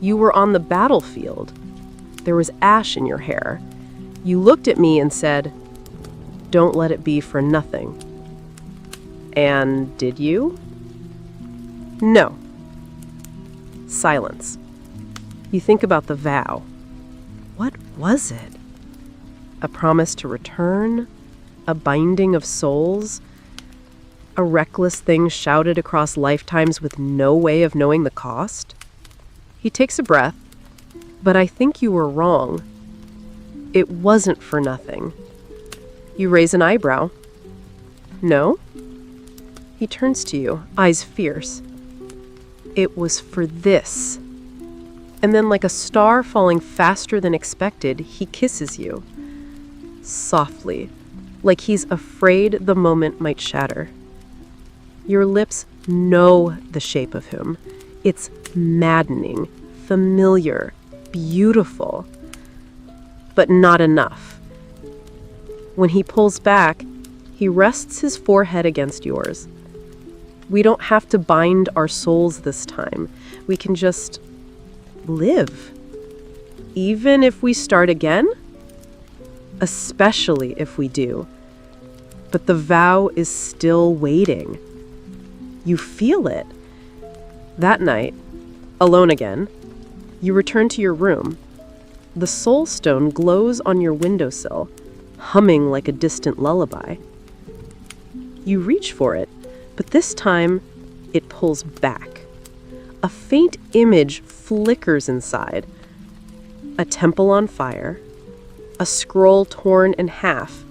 You were on the battlefield. There was ash in your hair. You looked at me and said, don't let it be for nothing. And did you? No. Silence. You think about the vow. What was it? A promise to return? A binding of souls? A reckless thing shouted across lifetimes with no way of knowing the cost? He takes a breath. But I think you were wrong. It wasn't for nothing. You raise an eyebrow. No? He turns to you, eyes fierce. It was for this. And then, like a star falling faster than expected, he kisses you. Softly, like he's afraid the moment might shatter. Your lips know the shape of him. It's maddening, familiar, beautiful, but not enough. When he pulls back, he rests his forehead against yours. We don't have to bind our souls this time. We can just live. Even if we start again, especially if we do. But the vow is still waiting. You feel it. That night, alone again, you return to your room. The soul stone glows on your windowsill, humming like a distant lullaby. You reach for it, but this time it pulls back. A faint image flickers inside. A temple on fire, a scroll torn in half,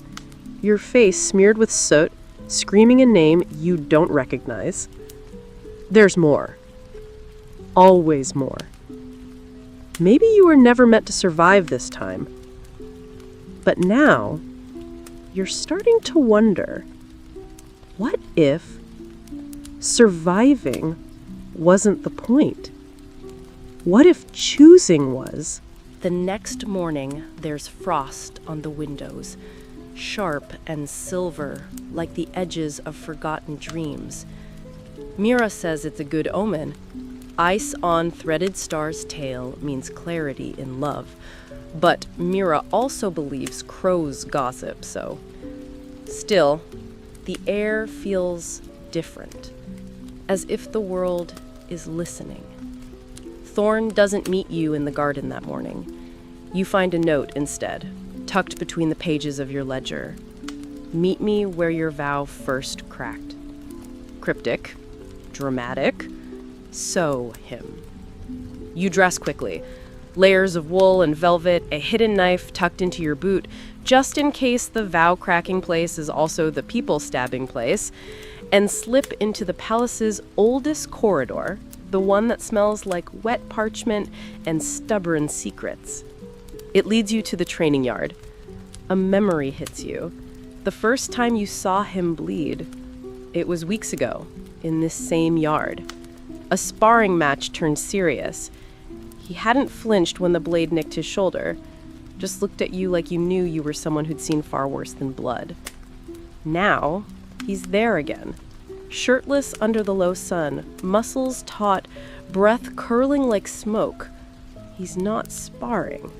your face smeared with soot, screaming a name you don't recognize. There's more. Always more. Maybe you were never meant to survive this time. But now, you're starting to wonder, what if surviving wasn't the point? What if choosing was? The next morning, there's frost on the windows, sharp and silver, like the edges of forgotten dreams. Mira says it's a good omen. Ice on threaded star's tail means clarity in love. But Mira also believes crows gossip, so... Still, the air feels different, as if the world is listening. Thorn doesn't meet you in the garden that morning. You find a note instead, tucked between the pages of your ledger. Meet me where your vow first cracked. Cryptic, dramatic, so him. You dress quickly. Layers of wool and velvet, a hidden knife tucked into your boot, just in case the vow-cracking place is also the people-stabbing place, and slip into the palace's oldest corridor, the one that smells like wet parchment and stubborn secrets. It leads you to the training yard. A memory hits you. The first time you saw him bleed, it was weeks ago, in this same yard. A sparring match turned serious. He hadn't flinched when the blade nicked his shoulder, just looked at you like you knew you were someone who'd seen far worse than blood. Now, he's there again, shirtless under the low sun, muscles taut, breath curling like smoke. He's not sparring,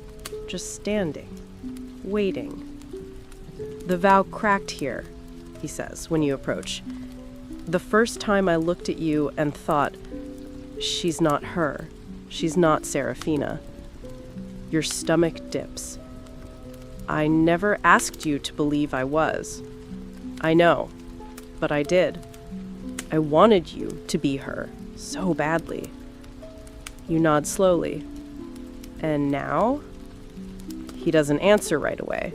just standing, waiting. The vow cracked here, he says when you approach. The first time I looked at you and thought, she's not her. She's not Serafina. Your stomach dips. I never asked you to believe I was. I know, but I did. I wanted you to be her so badly. You nod slowly. And now? He doesn't answer right away.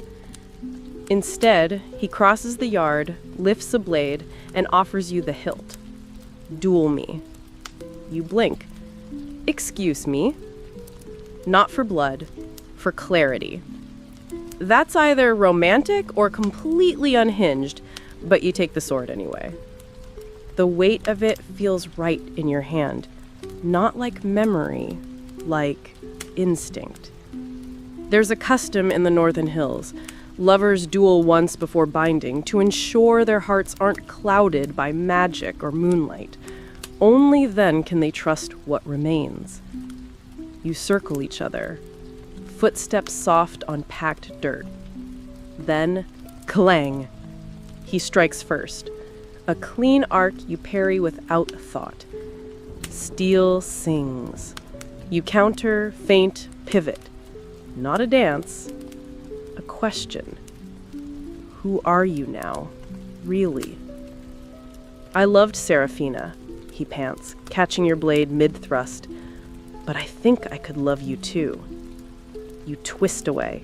Instead, he crosses the yard, lifts a blade, and offers you the hilt. Duel me. You blink. Excuse me. Not for blood, for clarity. That's either romantic or completely unhinged, but you take the sword anyway. The weight of it feels right in your hand, not like memory, like instinct. There's a custom in the Northern Hills. Lovers duel once before binding to ensure their hearts aren't clouded by magic or moonlight. Only then can they trust what remains. You circle each other, footsteps soft on packed dirt. Then, clang. He strikes first. A clean arc you parry without thought. Steel sings. You counter, feint, pivot. Not a dance, a question. Who are you now, really? I loved Serafina, he pants, catching your blade mid-thrust. But I think I could love you too. You twist away.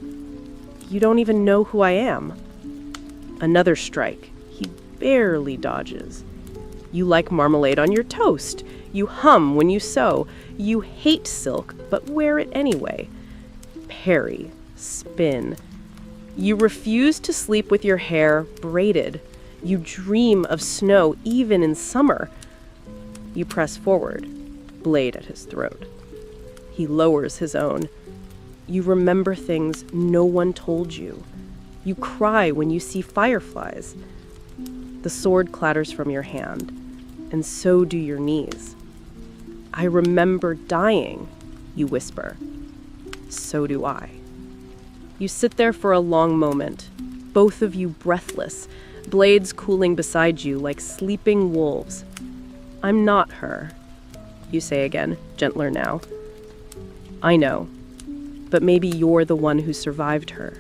You don't even know who I am. Another strike. He barely dodges. You like marmalade on your toast. You hum when you sew. You hate silk, but wear it anyway. Parry, spin. You refuse to sleep with your hair braided. You dream of snow even in summer. You press forward, blade at his throat. He lowers his own. You remember things no one told you. You cry when you see fireflies. The sword clatters from your hand, and so do your knees. I remember dying, you whisper. So do I. You sit there for a long moment, both of you breathless, blades cooling beside you like sleeping wolves. I'm not her, you say again, gentler now. I know, but maybe you're the one who survived her.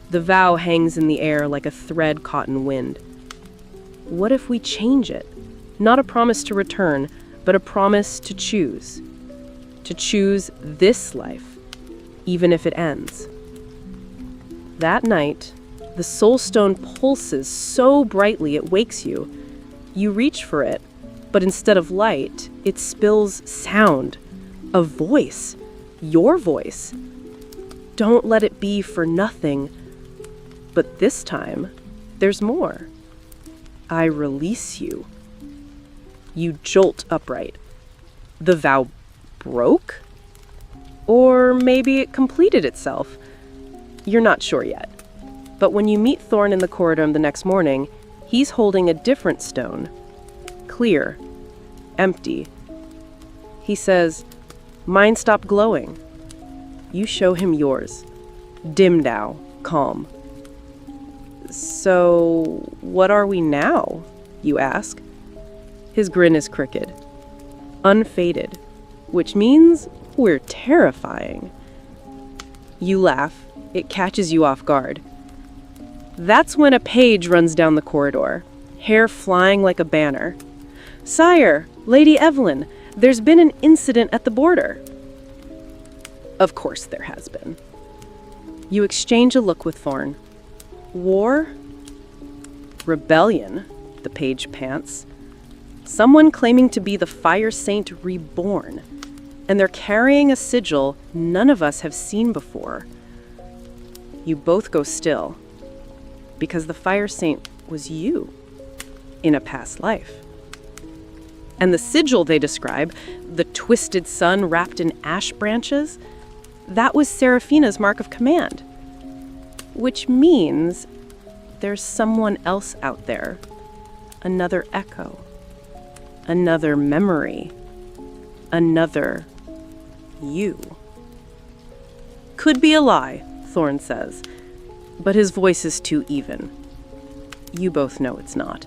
The vow hangs in the air like a thread caught in wind. What if we change it? Not a promise to return, but a promise to choose. To choose this life, even if it ends. That night, the soul stone pulses so brightly it wakes you. You reach for it, but instead of light, it spills sound. A voice. Your voice. Don't let it be for nothing. But this time, there's more. I release you. You jolt upright. The vow broke? Or maybe it completed itself. You're not sure yet. But when you meet Thorn in the corridor the next morning, he's holding a different stone. Clear. Empty. He says, "Mine stopped glowing." You show him yours. Dim now, calm. So, what are we now? You ask. His grin is crooked, unfaded, which means we're terrifying. You laugh. It catches you off guard. That's when a page runs down the corridor, hair flying like a banner. "Sire, Lady Evelyn, there's been an incident at the border." Of course there has been. You exchange a look with Thorn. War? Rebellion, the page pants. Someone claiming to be the Fire Saint reborn, and they're carrying a sigil none of us have seen before. You both go still, because the Fire Saint was you in a past life. And the sigil they describe, the twisted sun wrapped in ash branches, that was Seraphina's mark of command. Which means there's someone else out there, another echo, another memory, another you. Could be a lie, Thorn says, but his voice is too even. You both know it's not.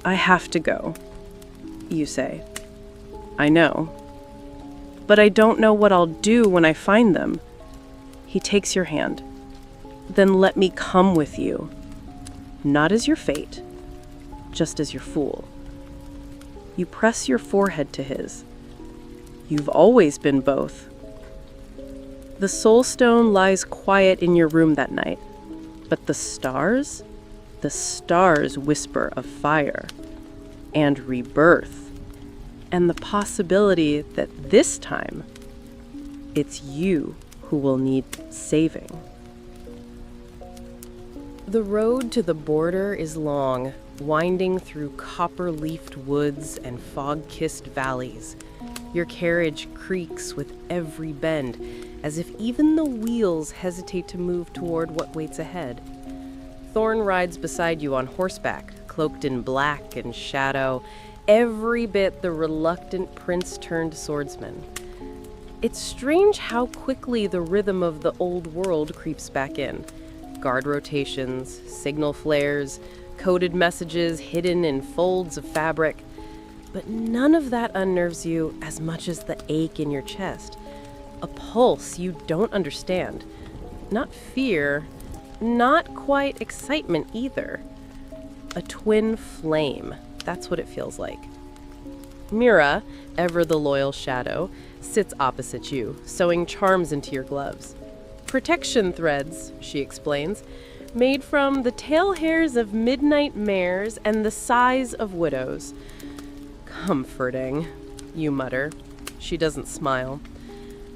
I have to go, you say. I know. But I don't know what I'll do when I find them. He takes your hand. Then let me come with you. Not as your fate, just as your fool. You press your forehead to his. You've always been both. The soul stone lies quiet in your room that night, but the stars whisper of fire and rebirth, and the possibility that this time it's you who will need saving. The road to the border is long, winding through copper-leafed woods and fog-kissed valleys. Your carriage creaks with every bend, as if even the wheels hesitate to move toward what waits ahead. Thorn rides beside you on horseback, cloaked in black and shadow, every bit the reluctant prince-turned-swordsman. It's strange how quickly the rhythm of the old world creeps back in. Guard rotations, signal flares, coded messages hidden in folds of fabric. But none of that unnerves you as much as the ache in your chest. A pulse you don't understand. Not fear, not quite excitement either. A twin flame, that's what it feels like. Mira, ever the loyal shadow, sits opposite you, sewing charms into your gloves. Protection threads, she explains, made from the tail hairs of midnight mares and the sighs of widows. Comforting, you mutter. She doesn't smile.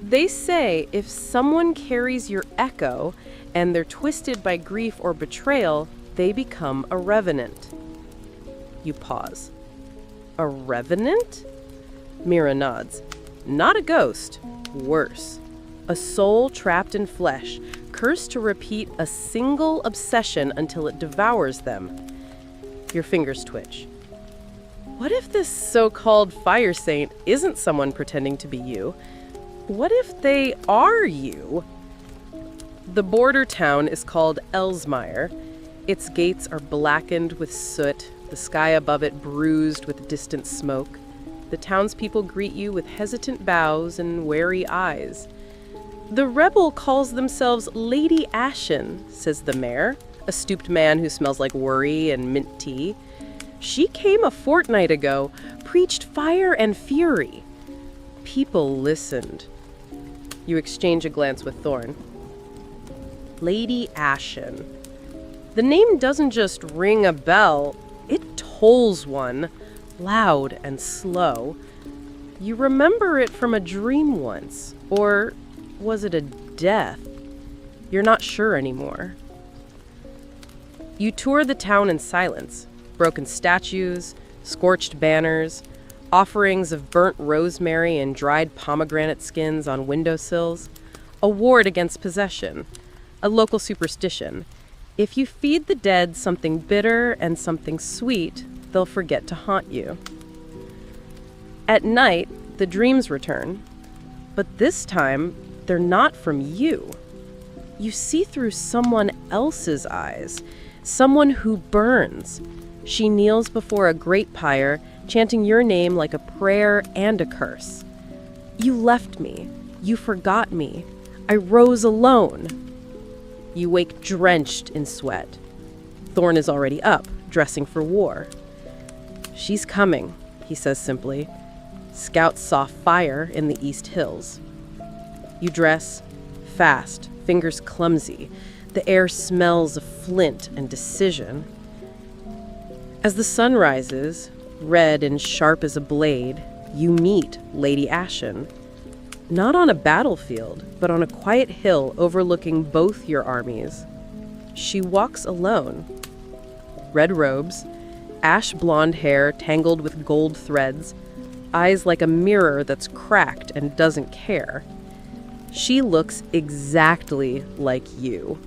They say if someone carries your echo and they're twisted by grief or betrayal, they become a revenant. You pause. A revenant? Mira nods. Not a ghost. Worse. A soul trapped in flesh, cursed to repeat a single obsession until it devours them. Your fingers twitch. What if this so-called fire saint isn't someone pretending to be you? What if they are you? The border town is called Elsmire. Its gates are blackened with soot, the sky above it bruised with distant smoke. The townspeople greet you with hesitant bows and wary eyes. The rebel calls themselves Lady Ashen, says the mayor, a stooped man who smells like worry and mint tea. She came a fortnight ago, preached fire and fury. People listened. You exchange a glance with Thorn. Lady Ashen. The name doesn't just ring a bell, it tolls one, loud and slow. You remember it from a dream once, or was it a death? You're not sure anymore. You tour the town in silence. Broken statues, scorched banners, offerings of burnt rosemary and dried pomegranate skins on windowsills, a ward against possession, a local superstition. If you feed the dead something bitter and something sweet, they'll forget to haunt you. At night, the dreams return, but this time, they're not from you. You see through someone else's eyes, someone who burns. She kneels before a great pyre, chanting your name like a prayer and a curse. You left me. You forgot me. I rose alone. You wake drenched in sweat. Thorn is already up, dressing for war. She's coming, he says simply. Scouts saw fire in the East Hills. You dress, fast, fingers clumsy. The air smells of flint and decision. As the sun rises, red and sharp as a blade, you meet Lady Ashen. Not on a battlefield, but on a quiet hill overlooking both your armies. She walks alone. Red robes, ash blonde hair tangled with gold threads, eyes like a mirror that's cracked and doesn't care. She looks exactly like you.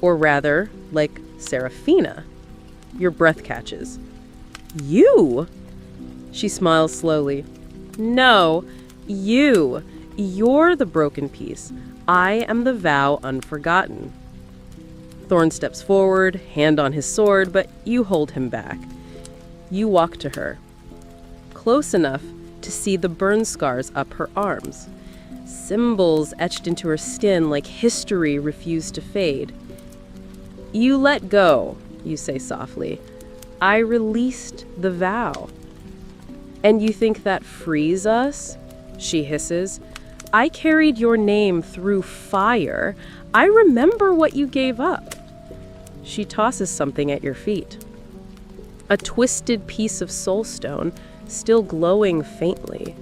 Or rather, like Seraphina. Your breath catches. You? She smiles slowly. No, you. You're the broken piece. I am the vow unforgotten. Thorn steps forward, hand on his sword, but you hold him back. You walk to her, close enough to see the burn scars up her arms. Symbols etched into her skin like history refused to fade. You let go, you say softly. I released the vow. And you think that frees us? She hisses. I carried your name through fire. I remember what you gave up. She tosses something at your feet. A twisted piece of soulstone, still glowing faintly.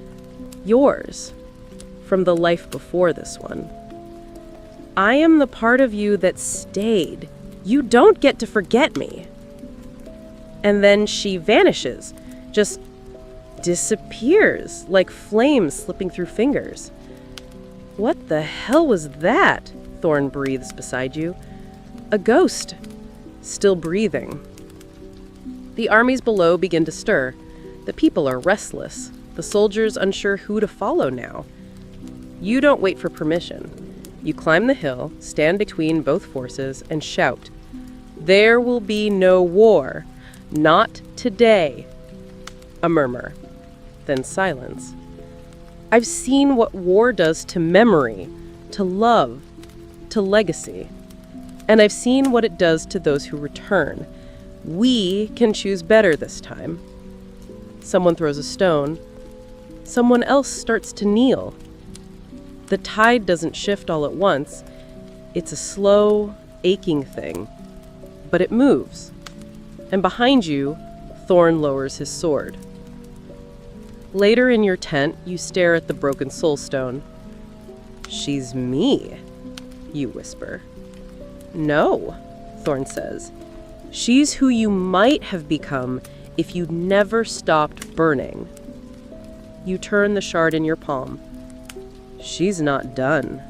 Yours, from the life before this one. I am the part of you that stayed. You don't get to forget me. And then she vanishes, just disappears, like flames slipping through fingers. What the hell was that? Thorn breathes beside you. A ghost, still breathing. The armies below begin to stir. The people are restless, the soldiers unsure who to follow now. You don't wait for permission. You climb the hill, stand between both forces, and shout, "There will be no war. Not today." A murmur, then silence. I've seen what war does to memory, to love, to legacy. And I've seen what it does to those who return. We can choose better this time. Someone throws a stone. Someone else starts to kneel. The tide doesn't shift all at once. It's a slow, aching thing. But it moves. And behind you, Thorn lowers his sword. Later in your tent, you stare at the broken soulstone. She's me, you whisper. No, Thorn says. She's who you might have become if you'd never stopped burning. You turn the shard in your palm. She's not done.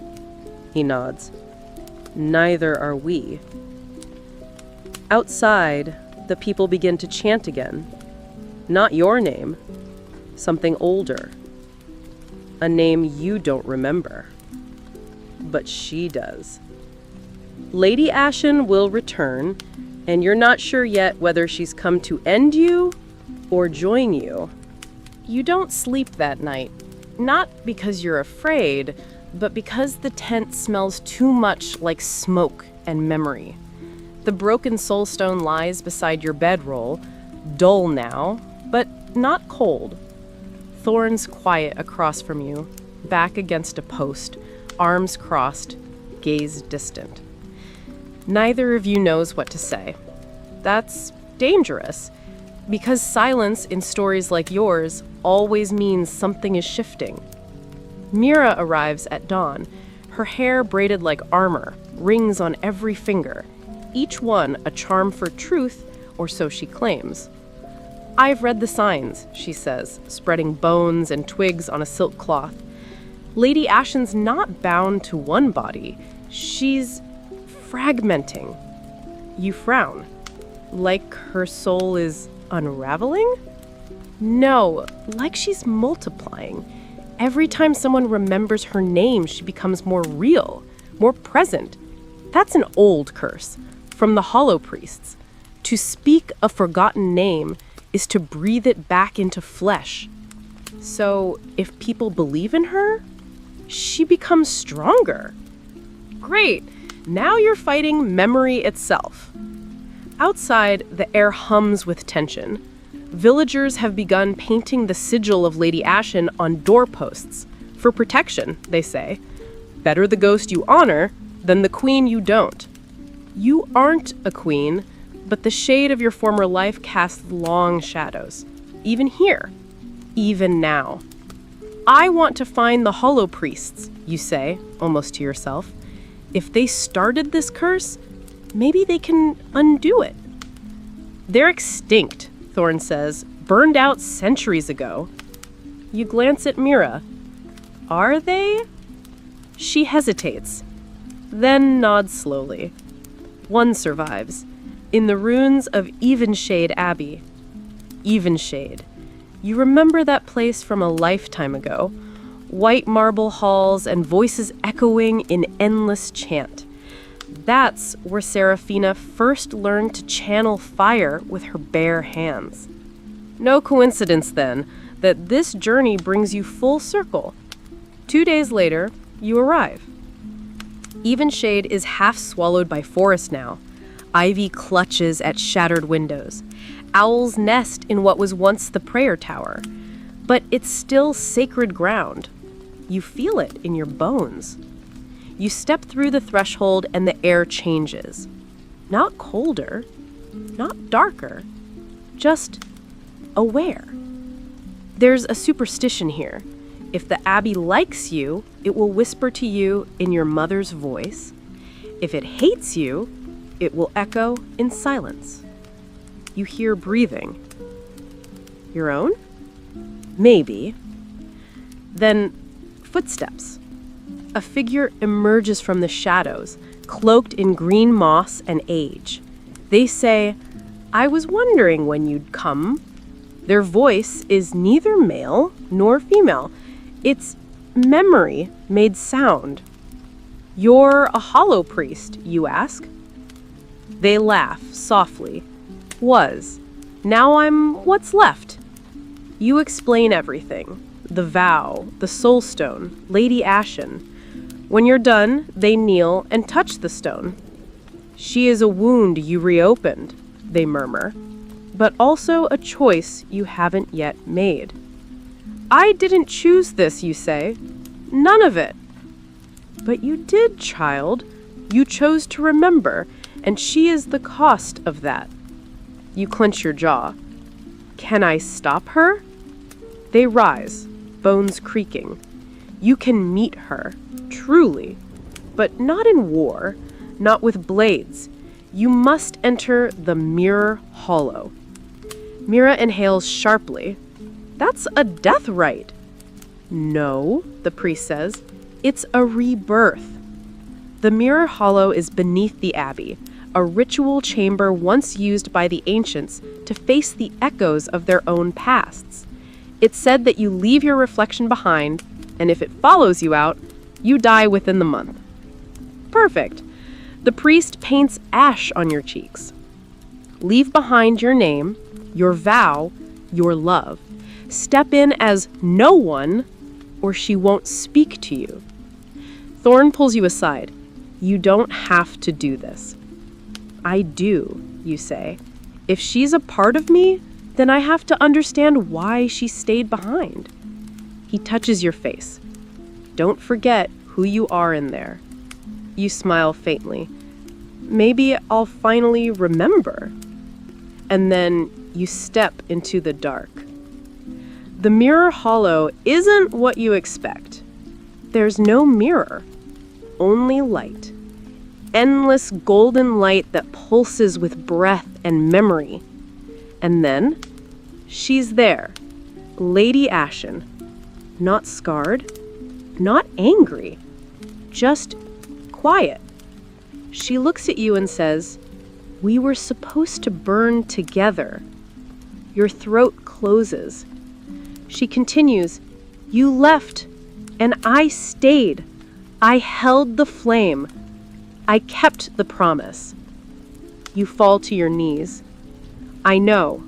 He nods. Neither are we. Outside, the people begin to chant again. Not your name. Something older. A name you don't remember. But she does. Lady Ashen will return, and you're not sure yet whether she's come to end you or join you. You don't sleep that night. Not because you're afraid, but because the tent smells too much like smoke and memory. The broken soulstone lies beside your bedroll, dull now, but not cold. Thorn's quiet across from you, back against a post, arms crossed, gaze distant. Neither of you knows what to say. That's dangerous, because silence in stories like yours always means something is shifting. Mira arrives at dawn, her hair braided like armor, rings on every finger, each one a charm for truth, or so she claims. I've read the signs, she says, spreading bones and twigs on a silk cloth. Lady Ashen's not bound to one body. She's fragmenting. You frown. Like her soul is unraveling? No, like she's multiplying. Every time someone remembers her name, she becomes more real, more present. That's an old curse from the Hollow Priests. To speak a forgotten name is to breathe it back into flesh. So if people believe in her, she becomes stronger. Great, now you're fighting memory itself. Outside, the air hums with tension. Villagers have begun painting the sigil of Lady Ashen on doorposts. For protection, they say. Better the ghost you honor than the queen you don't. You aren't a queen, but the shade of your former life casts long shadows. Even here. Even now. I want to find the Hollow Priests, you say, almost to yourself. If they started this curse, maybe they can undo it. They're extinct, Thorn says, burned out centuries ago. You glance at Mira. Are they? She hesitates, then nods slowly. One survives, in the ruins of Evenshade Abbey. Evenshade. You remember that place from a lifetime ago. White marble halls and voices echoing in endless chant. That's where Seraphina first learned to channel fire with her bare hands. No coincidence, then, that this journey brings you full circle. 2 days later, you arrive. Evenshade is half swallowed by forest now. Ivy clutches at shattered windows. Owls nest in what was once the prayer tower. But it's still sacred ground. You feel it in your bones. You step through the threshold and the air changes. Not colder, not darker, just aware. There's a superstition here. If the Abbey likes you, it will whisper to you in your mother's voice. If it hates you, it will echo in silence. You hear breathing. Your own? Maybe. Then footsteps. A figure emerges from the shadows, cloaked in green moss and age. They say, "I was wondering when you'd come." Their voice is neither male nor female. It's memory made sound. "You're a Hollow Priest," you ask. They laugh softly. "Was. Now I'm what's left." You explain everything. The vow, the soul stone, Lady Ashen. When you're done, they kneel and touch the stone. "She is a wound you reopened," they murmur, "but also a choice you haven't yet made." "I didn't choose this," you say. "None of it." "But you did, child. You chose to remember, and she is the cost of that." You clench your jaw. "Can I stop her?" They rise, bones creaking. You can meet her, truly, but not in war, not with blades. You must enter the Mirror Hollow. Mira inhales sharply. "That's a death rite." "No," the priest says. "It's a rebirth." The Mirror Hollow is beneath the Abbey, a ritual chamber once used by the ancients to face the echoes of their own pasts. It's said that you leave your reflection behind, and if it follows you out, you die within the month. Perfect. The priest paints ash on your cheeks. Leave behind your name, your vow, your love. Step in as no one, or she won't speak to you. Thorn pulls you aside. You don't have to do this. "I do," you say. "If she's a part of me, then I have to understand why she stayed behind." He touches your face. "Don't forget who you are in there." You smile faintly. "Maybe I'll finally remember." And then you step into the dark. The Mirror Hollow isn't what you expect. There's no mirror, only light. Endless golden light that pulses with breath and memory. And then, she's there, Lady Ashen. Not scarred, not angry, just quiet. She looks at you and says, "We were supposed to burn together." Your throat closes. She continues, "You left And I stayed. I held the flame. I kept the promise. You fall to your knees. I know,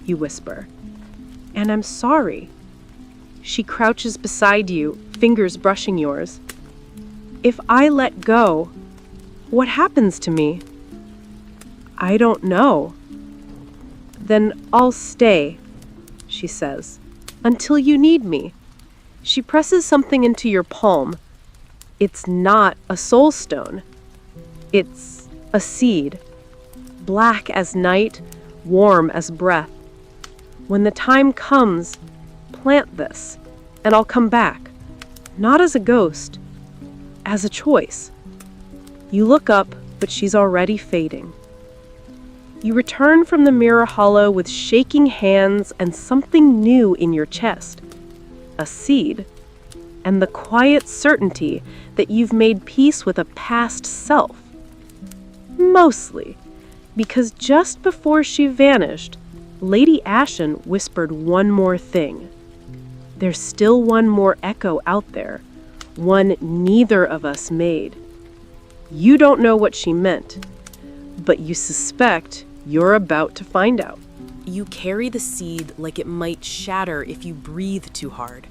you whisper. And I'm sorry. She crouches beside you, fingers brushing yours. If I let go, what happens to me? I don't know. Then I'll stay, she says, until you need me. She presses something into your palm. It's not a soul stone. It's a seed, black as night, warm as breath. When the time comes, plant this, and I'll come back, not as a ghost, as a choice. You look up, but she's already fading. You return from the mirror hollow with shaking hands and something new in your chest. A seed, and the quiet certainty that you've made peace with a past self. Mostly, because just before she vanished, Lady Ashen whispered one more thing. There's still one more echo out there, one neither of us made. You don't know what she meant, but you suspect you're about to find out. You carry the seed like it might shatter if you breathe too hard.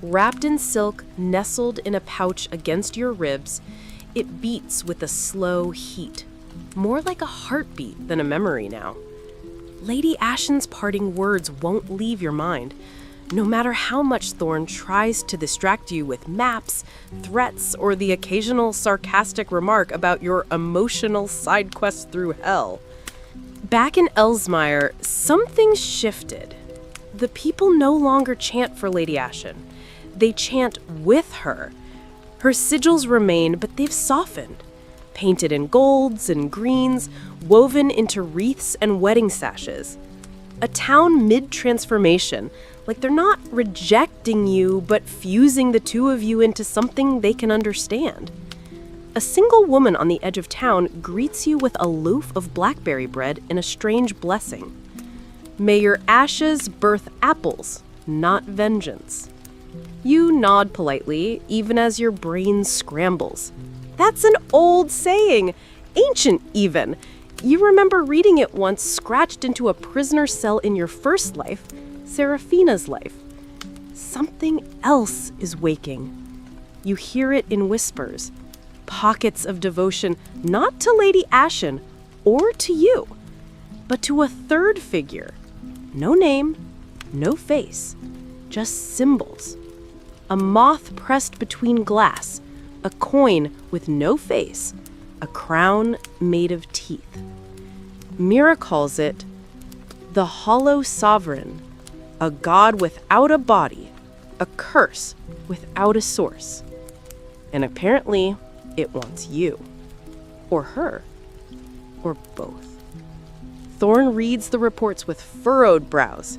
Wrapped in silk, nestled in a pouch against your ribs, it beats with a slow heat, more like a heartbeat than a memory now. Lady Ashen's parting words won't leave your mind, no matter how much Thorn tries to distract you with maps, threats, or the occasional sarcastic remark about your emotional side quest through hell. Back in Elsmire, something shifted. The people no longer chant for Lady Ashen. They chant with her. Her sigils remain, but they've softened. Painted in golds and greens, woven into wreaths and wedding sashes. A town mid-transformation, like they're not rejecting you, but fusing the two of you into something they can understand. A single woman on the edge of town greets you with a loaf of blackberry bread in a strange blessing. May your ashes birth apples, not vengeance. You nod politely, even as your brain scrambles. That's an old saying, ancient even. You remember reading it once scratched into a prisoner cell in your first life, Seraphina's life. Something else is waking. You hear it in whispers, pockets of devotion not to Lady Ashen or to you, but to a third figure. No name, no face, just symbols. A moth pressed between glass, a coin with no face, a crown made of teeth. Mira calls it the Hollow Sovereign, a god without a body, a curse without a source. And apparently, it wants you, or her, or both. Thorn reads the reports with furrowed brows.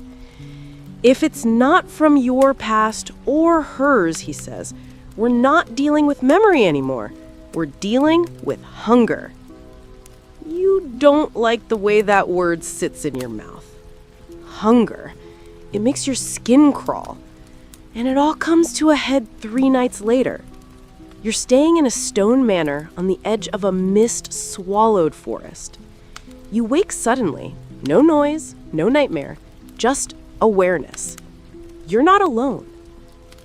If it's not from your past or hers, he says, we're not dealing with memory anymore. We're dealing with hunger. You don't like the way that word sits in your mouth. Hunger. It makes your skin crawl. And it all comes to a head 3 nights later. You're staying in a stone manor on the edge of a mist-swallowed forest. You wake suddenly. No noise, no nightmare, just awareness. You're not alone.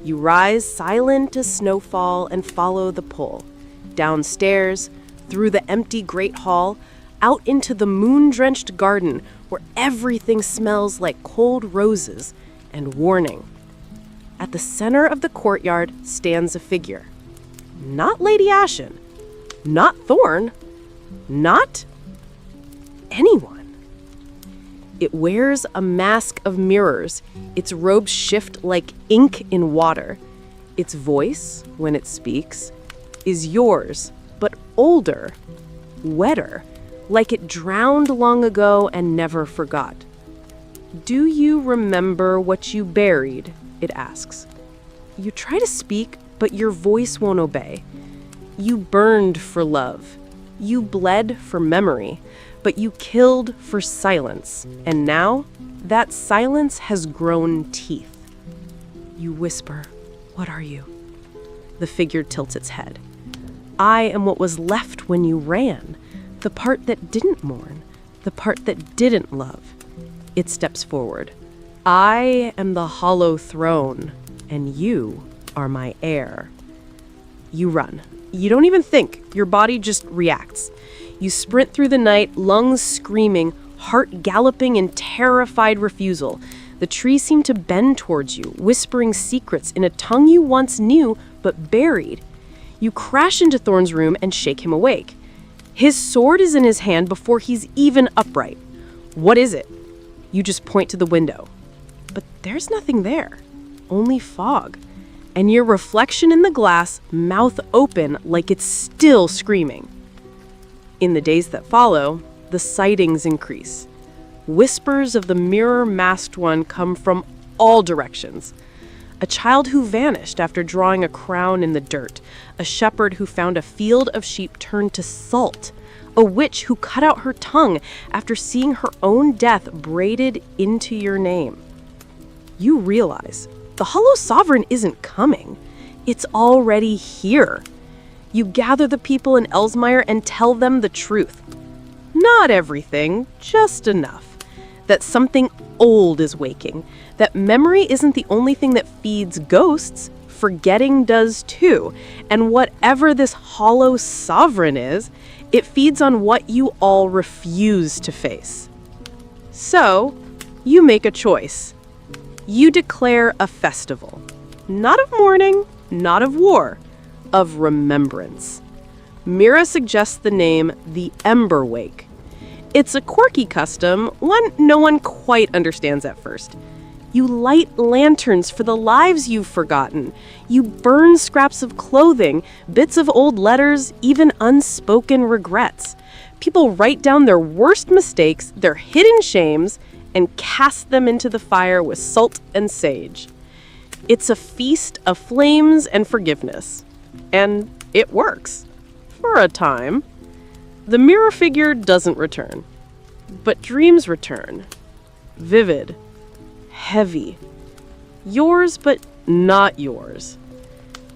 You rise silent as snowfall and follow the pull. Downstairs, through the empty great hall, out into the moon-drenched garden where everything smells like cold roses and warning. At the center of the courtyard stands a figure. Not Lady Ashen, not Thorn, not anyone. It wears a mask of mirrors. Its robes shift like ink in water. Its voice, when it speaks, is yours, but older, wetter, like it drowned long ago and never forgot. Do you remember what you buried? It asks. You try to speak, but your voice won't obey. You burned for love. You bled for memory, but you killed for silence. And now, that silence has grown teeth. You whisper, "What are you?" The figure tilts its head. I am what was left when you ran, the part that didn't mourn, the part that didn't love. It steps forward. I am the hollow throne, and you are my heir. You run. You don't even think. Your body just reacts. You sprint through the night, lungs screaming, heart galloping in terrified refusal. The trees seem to bend towards you, whispering secrets in a tongue you once knew but buried. You crash into Thorn's room and shake him awake. His sword is in his hand before he's even upright. What is it? You just point to the window. But there's nothing there, only fog. And your reflection in the glass, mouth open like it's still screaming. In the days that follow, the sightings increase. Whispers of the mirror-masked one come from all directions. A child who vanished after drawing a crown in the dirt. A shepherd who found a field of sheep turned to salt. A witch who cut out her tongue after seeing her own death braided into your name. You realize the Hollow Sovereign isn't coming. It's already here. You gather the people in Elsmire and tell them the truth. Not everything, just enough. That something old is waking. That memory isn't the only thing that feeds ghosts. Forgetting does too. And whatever this Hollow Sovereign is, it feeds on what you all refuse to face. So, you make a choice. You declare a festival. Not of mourning, not of war, of remembrance. Mira suggests the name the Ember Wake. It's a quirky custom, one no one quite understands at first. You light lanterns for the lives you've forgotten. You burn scraps of clothing, bits of old letters, even unspoken regrets. People write down their worst mistakes, their hidden shames, and cast them into the fire with salt and sage. It's a feast of flames and forgiveness. And it works. For a time. The mirror figure doesn't return. But dreams return. Vivid. Heavy. Yours, but not yours.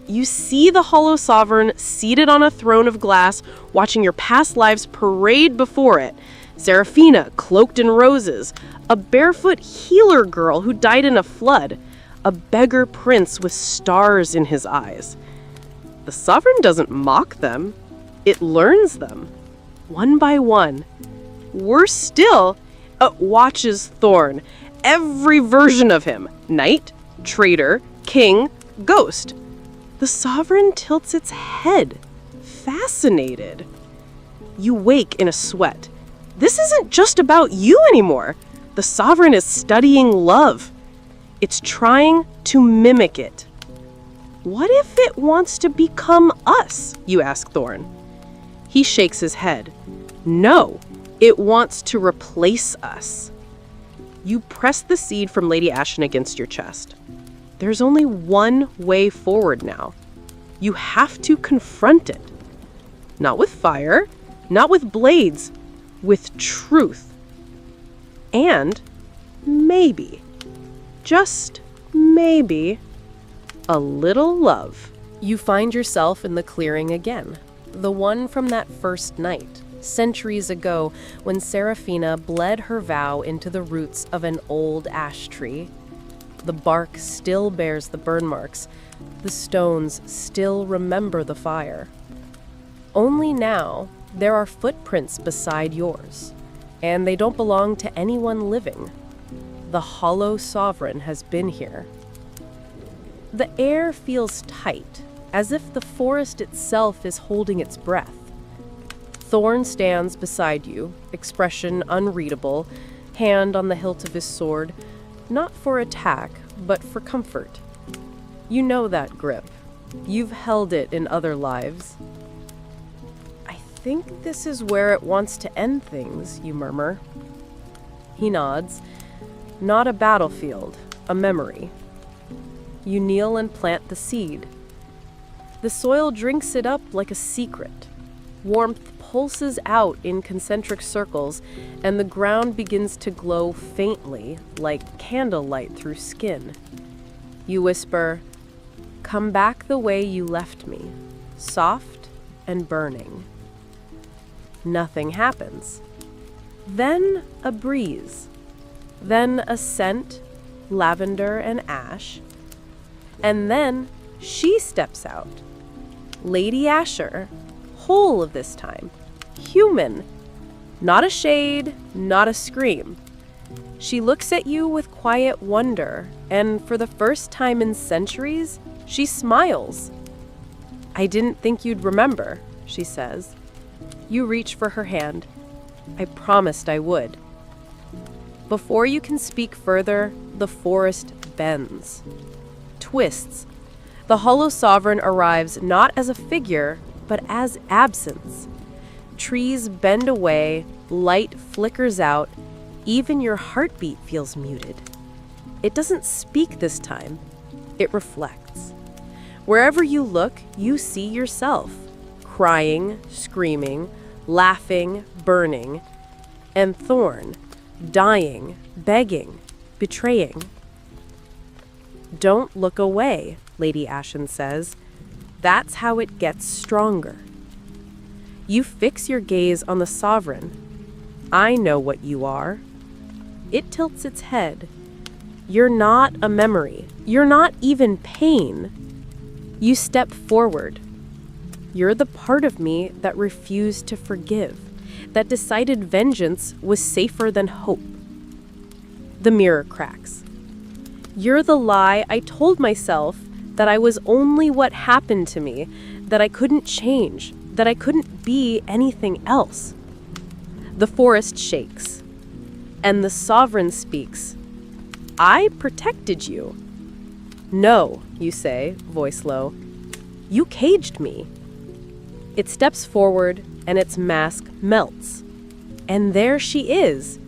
You see the Hollow Sovereign seated on a throne of glass, watching your past lives parade before it. Seraphina, cloaked in roses. A barefoot healer girl who died in a flood. A beggar prince with stars in his eyes. The Sovereign doesn't mock them. It learns them. One by one. Worse still, it watches Thorn. Every version of him. Knight, traitor, king, ghost. The Sovereign tilts its head. Fascinated. You wake in a sweat. This isn't just about you anymore. The Sovereign is studying love. It's trying to mimic it. What if it wants to become us? You ask Thorn. He shakes his head. No, it wants to replace us. You press the seed from Lady Ashen against your chest. There's only one way forward now. You have to confront it. Not with fire, not with blades, with truth. And maybe, just maybe, a little love. You find yourself in the clearing again. The one from that first night, centuries ago, when Seraphina bled her vow into the roots of an old ash tree. The bark still bears the burn marks. The stones still remember the fire. Only now, there are footprints beside yours, and they don't belong to anyone living. The Hollow Sovereign has been here. The air feels tight, as if the forest itself is holding its breath. Thorn stands beside you, expression unreadable, hand on the hilt of his sword, not for attack, but for comfort. You know that grip. You've held it in other lives. I think this is where it wants to end things, you murmur. He nods. Not a battlefield, a memory. You kneel and plant the seed. The soil drinks it up like a secret. Warmth pulses out in concentric circles, and the ground begins to glow faintly, like candlelight through skin. You whisper, Come back the way you left me, soft and burning. Nothing happens. Then a breeze. Then a scent, lavender and ash. And then she steps out. Lady Asher, whole of this time, human. Not a shade, not a scream. She looks at you with quiet wonder, and for the first time in centuries, she smiles. I didn't think you'd remember, she says. You reach for her hand. I promised I would. Before you can speak further, the forest bends, twists. The hollow sovereign arrives not as a figure, but as absence. Trees bend away, light flickers out, even your heartbeat feels muted. It doesn't speak this time, it reflects. Wherever you look, you see yourself, crying, screaming, laughing, burning, and Thorn, dying, begging, betraying. Don't look away, Lady Ashen says. That's how it gets stronger. You fix your gaze on the sovereign. I know what you are. It tilts its head. You're not a memory. You're not even pain. You step forward. You're the part of me that refused to forgive, that decided vengeance was safer than hope. The mirror cracks. You're the lie I told myself, that I was only what happened to me, that I couldn't change, that I couldn't be anything else. The forest shakes, and the sovereign speaks. I protected you. No, you say, voice low. You caged me. It steps forward, and its mask melts. And there she is.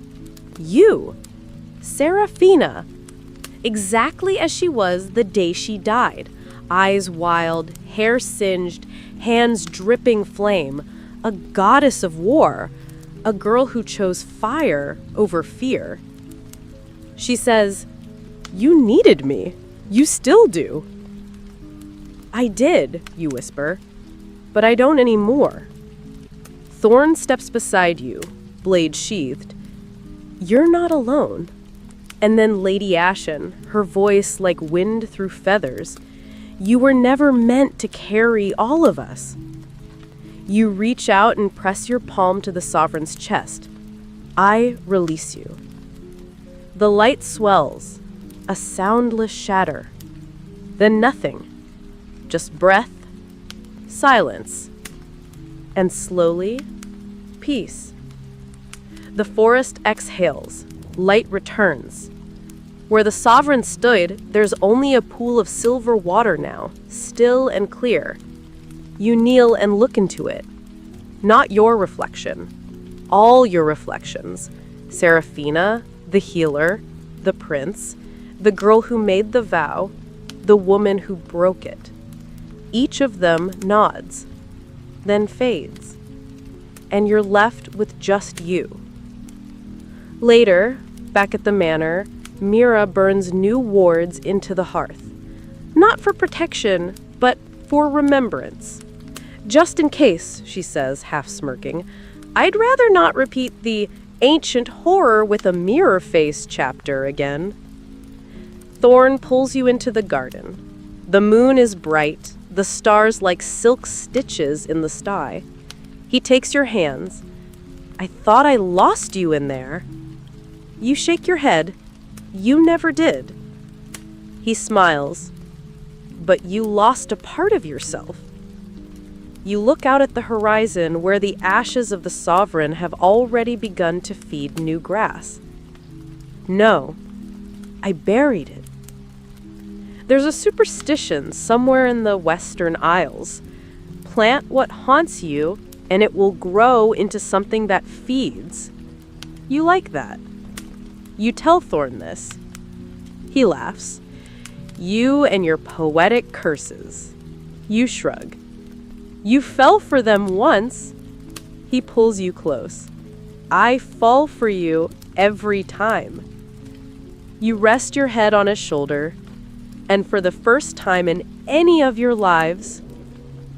You, Seraphina. Exactly as she was the day she died. Eyes wild, hair singed, hands dripping flame. A goddess of war. A girl who chose fire over fear. She says, You needed me. You still do. I did, you whisper, but I don't anymore. Thorn steps beside you, blade sheathed. You're not alone. And then Lady Ashen, her voice like wind through feathers. You were never meant to carry all of us. You reach out and press your palm to the sovereign's chest. I release you. The light swells, a soundless shatter. Then nothing, just breath, silence, and slowly, peace. The forest exhales, light returns. Where the sovereign stood, there's only a pool of silver water now, still and clear. You kneel and look into it. Not your reflection, all your reflections. Seraphina, the healer, the prince, the girl who made the vow, the woman who broke it. Each of them nods, then fades, and you're left with just you. Later, back at the manor, Mira burns new wards into the hearth. Not for protection, but for remembrance. Just in case, she says, half smirking, I'd rather not repeat the ancient horror with a mirror face chapter again. Thorn pulls you into the garden. The moon is bright, the stars like silk stitches in the sky. He takes your hands. I thought I lost you in there. You shake your head. You never did. He smiles. But you lost a part of yourself. You look out at the horizon where the ashes of the sovereign have already begun to feed new grass. No, I buried it. There's a superstition somewhere in the Western Isles. Plant what haunts you, and it will grow into something that feeds. You like that. You tell Thorn this. He laughs. You and your poetic curses. You shrug. You fell for them once. He pulls you close. I fall for you every time. You rest your head on his shoulder. And for the first time in any of your lives,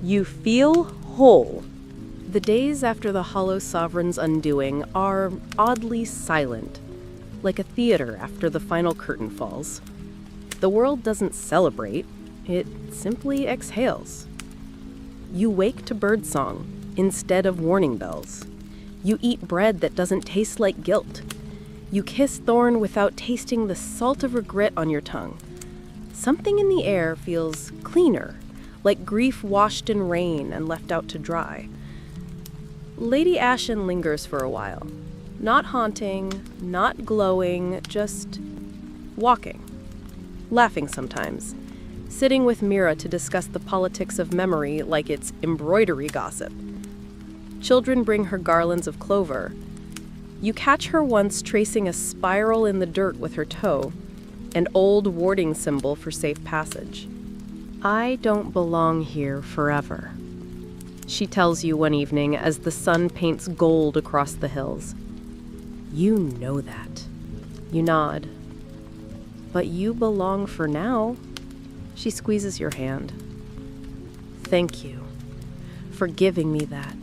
you feel whole. The days after the Hollow Sovereign's undoing are oddly silent, like a theater after the final curtain falls. The world doesn't celebrate, it simply exhales. You wake to birdsong instead of warning bells. You eat bread that doesn't taste like guilt. You kiss Thorn without tasting the salt of regret on your tongue. Something in the air feels cleaner, like grief washed in rain and left out to dry. Lady Ashen lingers for a while, not haunting, not glowing, just walking, laughing sometimes, sitting with Mira to discuss the politics of memory like it's embroidery gossip. Children bring her garlands of clover. You catch her once tracing a spiral in the dirt with her toe, an old warding symbol for safe passage. I don't belong here forever, she tells you one evening as the sun paints gold across the hills. You know that. You nod. But you belong for now. She squeezes your hand. Thank you for giving me that.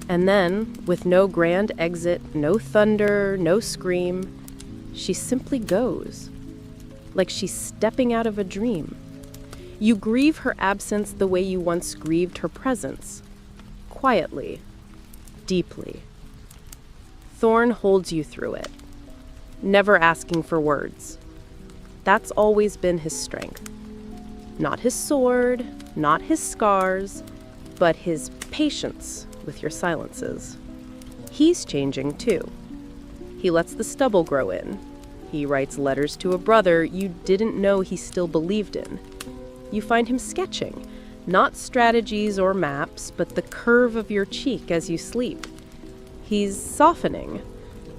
And then, with no grand exit, no thunder, no scream, she simply goes, like she's stepping out of a dream. You grieve her absence the way you once grieved her presence, quietly, deeply. Thorn holds you through it, never asking for words. That's always been his strength. Not his sword, not his scars, but his patience with your silences. He's changing too. He lets the stubble grow in. He writes letters to a brother you didn't know he still believed in. You find him sketching, not strategies or maps, but the curve of your cheek as you sleep. He's softening,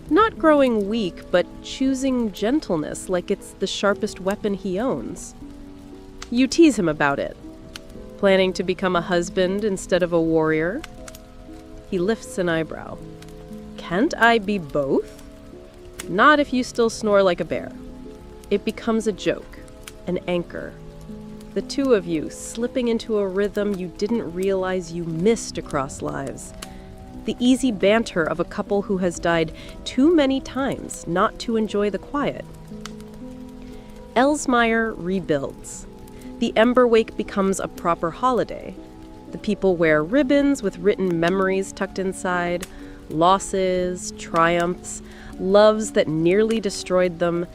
not growing weak, but choosing gentleness like it's the sharpest weapon he owns. You tease him about it, planning to become a husband instead of a warrior. He lifts an eyebrow. Can't I be both? Not if you still snore like a bear. It becomes a joke, an anchor. The two of you slipping into a rhythm you didn't realize you missed across lives. The easy banter of a couple who has died too many times not to enjoy the quiet. Elsmire rebuilds. The Ember Wake becomes a proper holiday. The people wear ribbons with written memories tucked inside, losses, triumphs, loves that nearly destroyed them.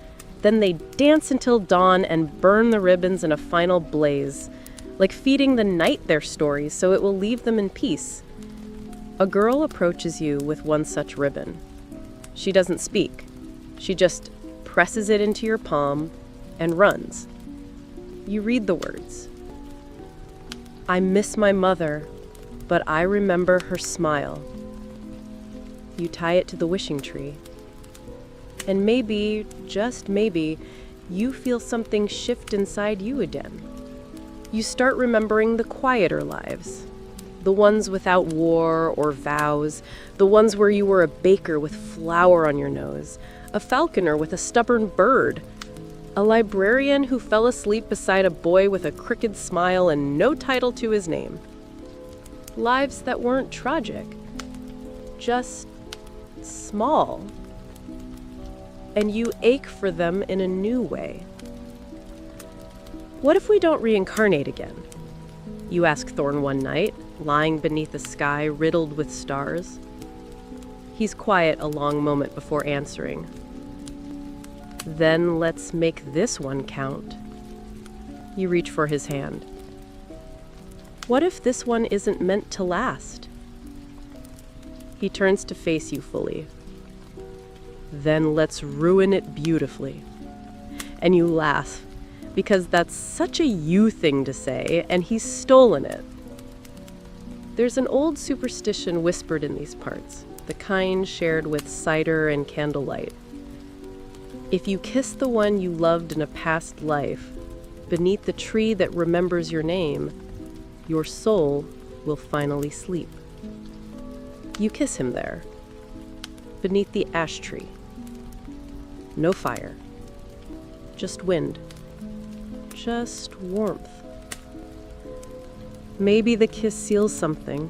Then they dance until dawn and burn the ribbons in a final blaze, like feeding the night their stories so it will leave them in peace. A girl approaches you with one such ribbon. She doesn't speak. She just presses it into your palm and runs. You read the words. I miss my mother, but I remember her smile. You tie it to the wishing tree. And maybe, just maybe, you feel something shift inside you again. You start remembering the quieter lives, the ones without war or vows, the ones where you were a baker with flour on your nose, a falconer with a stubborn bird, a librarian who fell asleep beside a boy with a crooked smile and no title to his name. Lives that weren't tragic, just small. And you ache for them in a new way. What if we don't reincarnate again? You ask Thorn one night, lying beneath a sky riddled with stars. He's quiet a long moment before answering. Then let's make this one count. You reach for his hand. What if this one isn't meant to last? He turns to face you fully. Then let's ruin it beautifully. And you laugh, because that's such a you thing to say, and he's stolen it. There's an old superstition whispered in these parts, the kind shared with cider and candlelight. If you kiss the one you loved in a past life, beneath the tree that remembers your name, your soul will finally sleep. You kiss him there, beneath the ash tree. No fire, just wind. just warmth. Maybe the kiss seals something.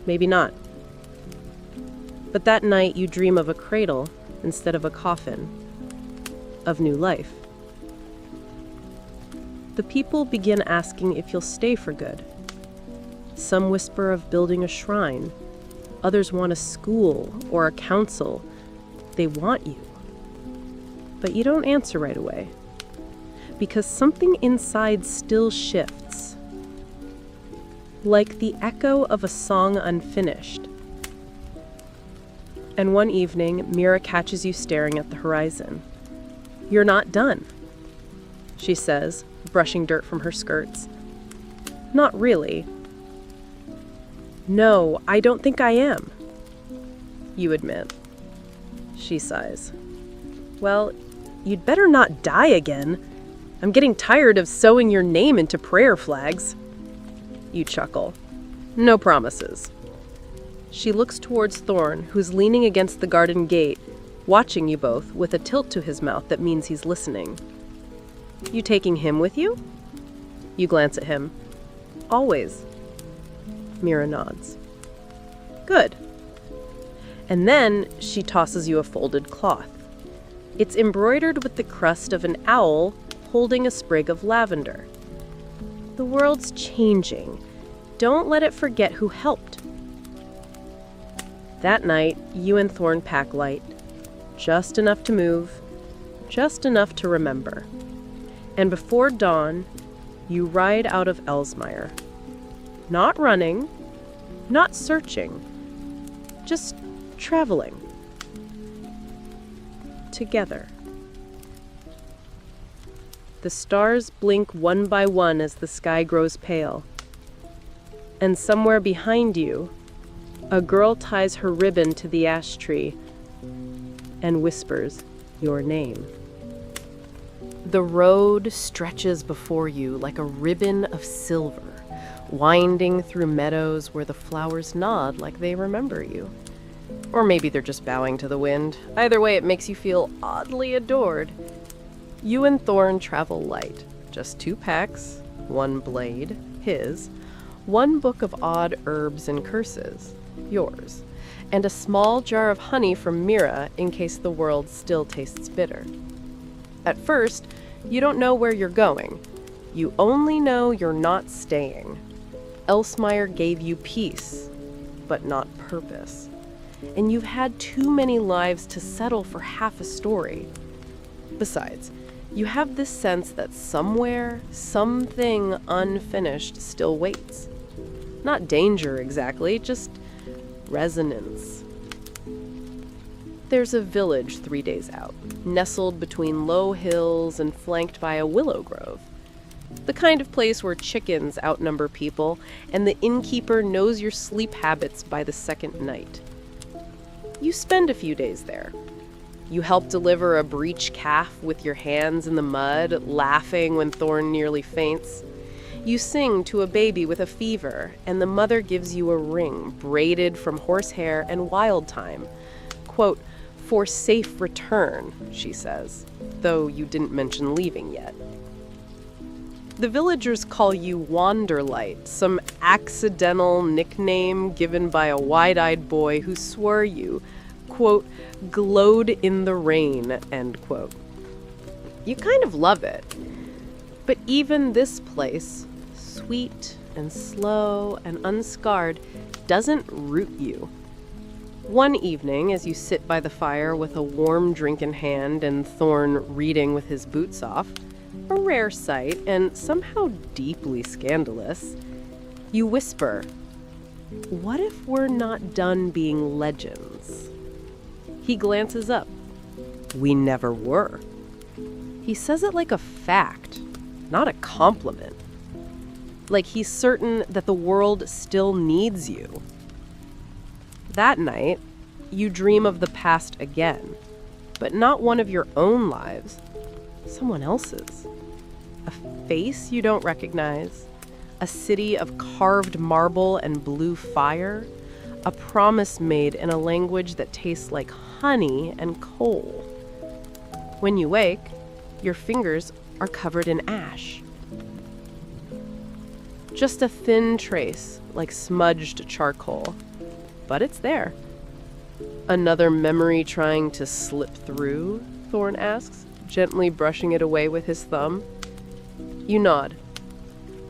Maybe not. But that night you dream of a cradle instead of a coffin, of new life. The people begin asking if you'll stay for good. Some whisper of building a shrine. Others want a school or a council. They want you. But you don't answer right away, because something inside still shifts. Like the echo of a song unfinished. And one evening, Mira catches you staring at the horizon. "You're not done," she says, brushing dirt from her skirts. "Not really." "No, I don't think I am," you admit. She sighs. "Well, you'd better not die again. I'm getting tired of sewing your name into prayer flags." You chuckle. "No promises." She looks towards Thorn, who's leaning against the garden gate, watching you both with a tilt to his mouth that means he's listening. "You taking him with you?" You glance at him. "Always." Mira nods. "Good." And then she tosses you a folded cloth. It's embroidered with the crest of an owl holding a sprig of lavender. The world's changing. Don't let it forget who helped. That night, you and Thorn pack light. Just enough to move, just enough to remember. And before dawn, you ride out of Elsmire. Not running, not searching, just traveling. Together. The stars blink one by one as the sky grows pale. And somewhere behind you, a girl ties her ribbon to the ash tree and whispers your name. The road stretches before you like a ribbon of silver, winding through meadows where the flowers nod like they remember you. Or maybe they're just bowing to the wind. Either way, it makes you feel oddly adored. You and Thorn travel light. Just 2 packs, 1 blade, his, 1 book of odd herbs and curses, yours, and a small jar of honey from Mira in case the world still tastes bitter. At first, you don't know where you're going. You only know you're not staying. Elsmire gave you peace, but not purpose. And you've had too many lives to settle for half a story. Besides, you have this sense that somewhere, something unfinished still waits. Not danger exactly, just resonance. There's a village 3 days out, nestled between low hills and flanked by a willow grove. The kind of place where chickens outnumber people, and the innkeeper knows your sleep habits by the second night. You spend a few days there. You help deliver a breech calf with your hands in the mud, laughing when Thorn nearly faints. You sing to a baby with a fever, and the mother gives you a ring braided from horsehair and wild thyme. Quote, "for safe return," she says, though you didn't mention leaving yet. The villagers call you Wanderlight, some accidental nickname given by a wide-eyed boy who swore you, quote, "glowed in the rain," end quote. You kind of love it. But even this place, sweet and slow and unscarred, doesn't root you. One evening, as you sit by the fire with a warm drink in hand and Thorn reading with his boots off, a rare sight and somehow deeply scandalous, you whisper, "What if we're not done being legends?" He glances up. "We never were." He says it like a fact, not a compliment. Like he's certain that the world still needs you. That night, you dream of the past again, but not one of your own lives, someone else's. A face you don't recognize, a city of carved marble and blue fire, a promise made in a language that tastes like honey and coal. When you wake, your fingers are covered in ash. Just a thin trace, like smudged charcoal. But it's there. Another memory trying to slip through? Thorn asks, gently brushing it away with his thumb. You nod.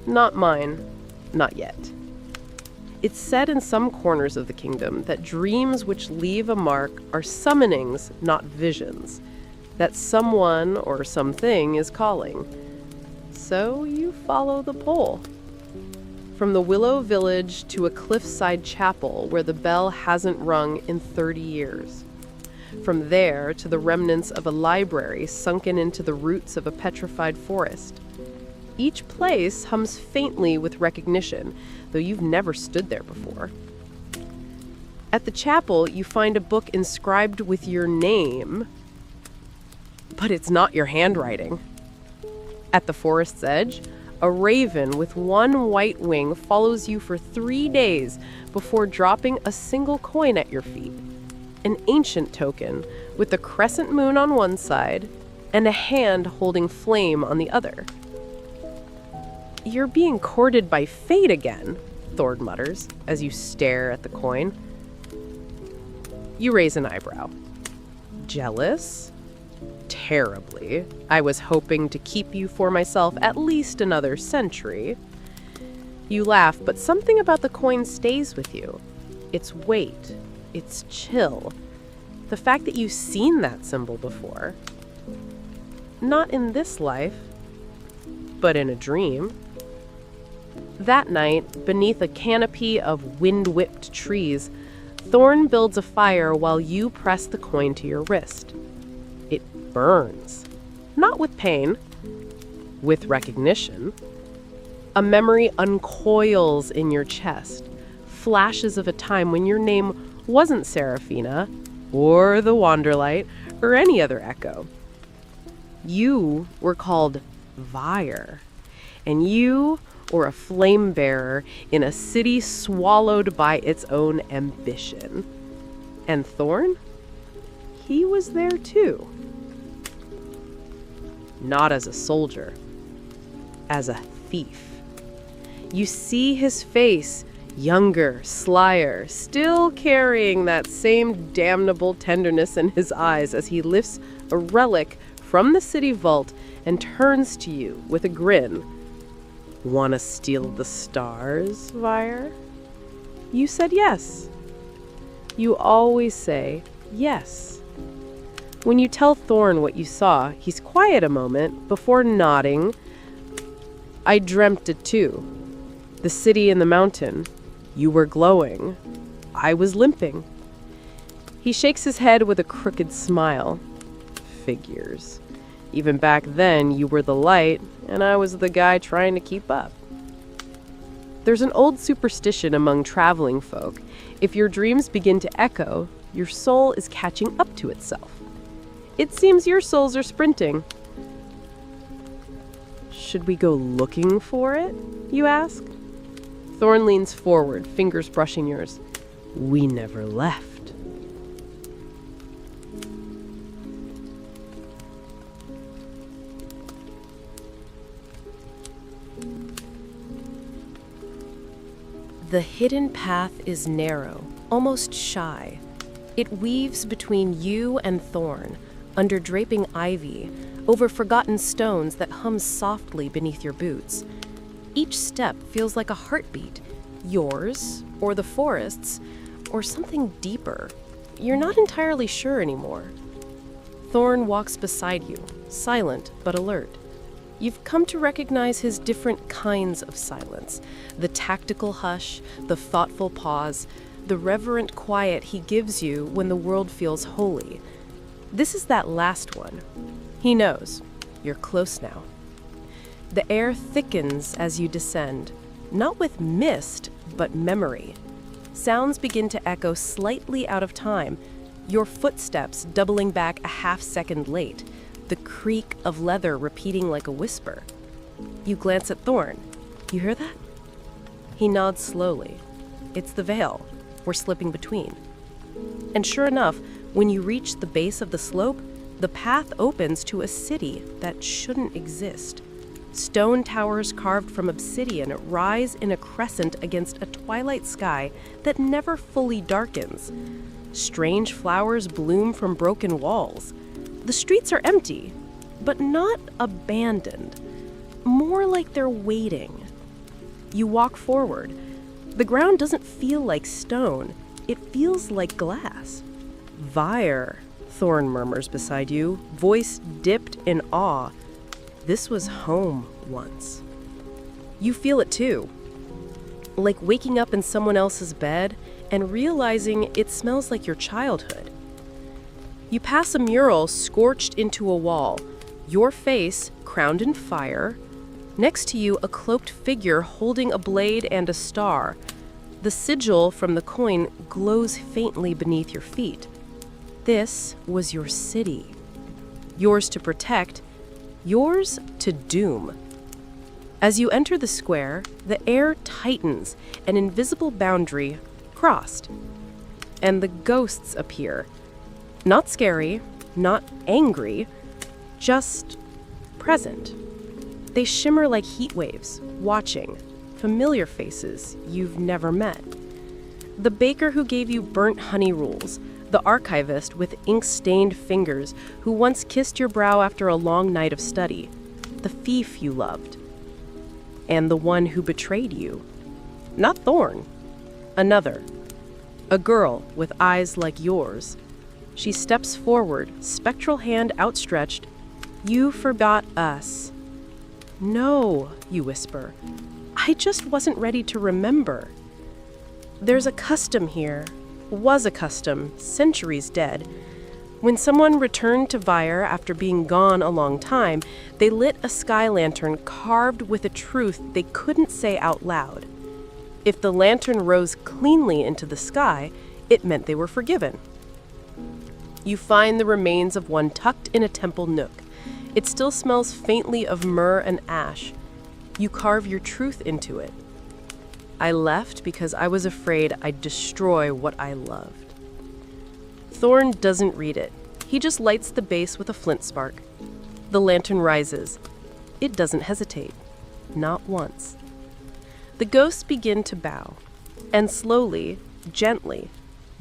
Not mine. Not yet. It's said in some corners of the kingdom that dreams which leave a mark are summonings, not visions. That someone or something is calling. So you follow the pole. From the Willow Village to a cliffside chapel where the bell hasn't rung in 30 years. From there to the remnants of a library sunken into the roots of a petrified forest. Each place hums faintly with recognition, though you've never stood there before. At the chapel, you find a book inscribed with your name, but it's not your handwriting. At the forest's edge, a raven with one white wing follows you for 3 days before dropping a single coin at your feet. An ancient token with the crescent moon on one side and a hand holding flame on the other. You're being courted by fate again, Thorn mutters as you stare at the coin. You raise an eyebrow. Jealous? Terribly. I was hoping to keep you for myself at least another century. You laugh, but something about the coin stays with you. Its weight, its chill, the fact that you've seen that symbol before. Not in this life, but in a dream. That night, beneath a canopy of wind-whipped trees, Thorn builds a fire while you press the coin to your wrist. It burns. Not with pain, with recognition. A memory uncoils in your chest. Flashes of a time when your name wasn't Seraphina, or the Wanderlight, or any other echo. You were called Vyre, and you were a flame bearer in a city swallowed by its own ambition. And Thorn? He was there too. Not as a soldier, as a thief. You see his face, younger, slyer, still carrying that same damnable tenderness in his eyes as he lifts a relic from the city vault and turns to you with a grin. Wanna steal the stars, Vyre? You said yes. You always say yes. When you tell Thorn what you saw, he's quiet a moment before nodding. I dreamt it too. The city and the mountain. You were glowing. I was limping. He shakes his head with a crooked smile. Figures. Even back then, you were the light, and I was the guy trying to keep up. There's an old superstition among traveling folk. If your dreams begin to echo, your soul is catching up to itself. It seems your souls are sprinting. Should we go looking for it? You ask. Thorn leans forward, fingers brushing yours. We never left. The hidden path is narrow, almost shy. It weaves between you and Thorn, under draping ivy, over forgotten stones that hum softly beneath your boots. Each step feels like a heartbeat, yours, or the forest's, or something deeper. You're not entirely sure anymore. Thorn walks beside you, silent but alert. You've come to recognize his different kinds of silence, the tactical hush, the thoughtful pause, the reverent quiet he gives you when the world feels holy. This is that last one. He knows. You're close now. The air thickens as you descend, not with mist, but memory. Sounds begin to echo slightly out of time, your footsteps doubling back a half-second late, the creak of leather repeating like a whisper. You glance at Thorn. You hear that? He nods slowly. It's the veil. We're slipping between. And sure enough, when you reach the base of the slope, The path opens to a city that shouldn't exist. Stone towers carved from obsidian rise in a crescent against a twilight sky that never fully darkens. Strange flowers bloom from broken walls. The streets are empty, but not abandoned. More like they're waiting. You walk forward. The ground doesn't feel like stone. It feels like glass. "Vyre," Thorn murmurs beside you, voice dipped in awe. "This was home once." You feel it too. Like waking up in someone else's bed and realizing it smells like your childhood. You pass a mural scorched into a wall, your face crowned in fire. Next to you, a cloaked figure holding a blade and a star. The sigil from the coin glows faintly beneath your feet. This was your city. Yours to protect, yours to doom. As you enter the square, the air tightens, an invisible boundary crossed. And the ghosts appear. Not scary, not angry, just present. They shimmer like heat waves, watching, familiar faces you've never met. The baker who gave you burnt honey rules, the archivist with ink-stained fingers who once kissed your brow after a long night of study, the thief you loved, and the one who betrayed you. Not Thorn, another, a girl with eyes like yours. She steps forward, spectral hand outstretched. "You forgot us." "No," you whisper. "I just wasn't ready to remember." There's a custom here, was a custom, centuries dead. When someone returned to Vyre after being gone a long time, they lit a sky lantern carved with a truth they couldn't say out loud. If the lantern rose cleanly into the sky, it meant they were forgiven. You find the remains of one tucked in a temple nook. It still smells faintly of myrrh and ash. You carve your truth into it. "I left because I was afraid I'd destroy what I loved." Thorn doesn't read it. He just lights the base with a flint spark. The lantern rises. It doesn't hesitate. Not once. The ghosts begin to bow, and slowly, gently,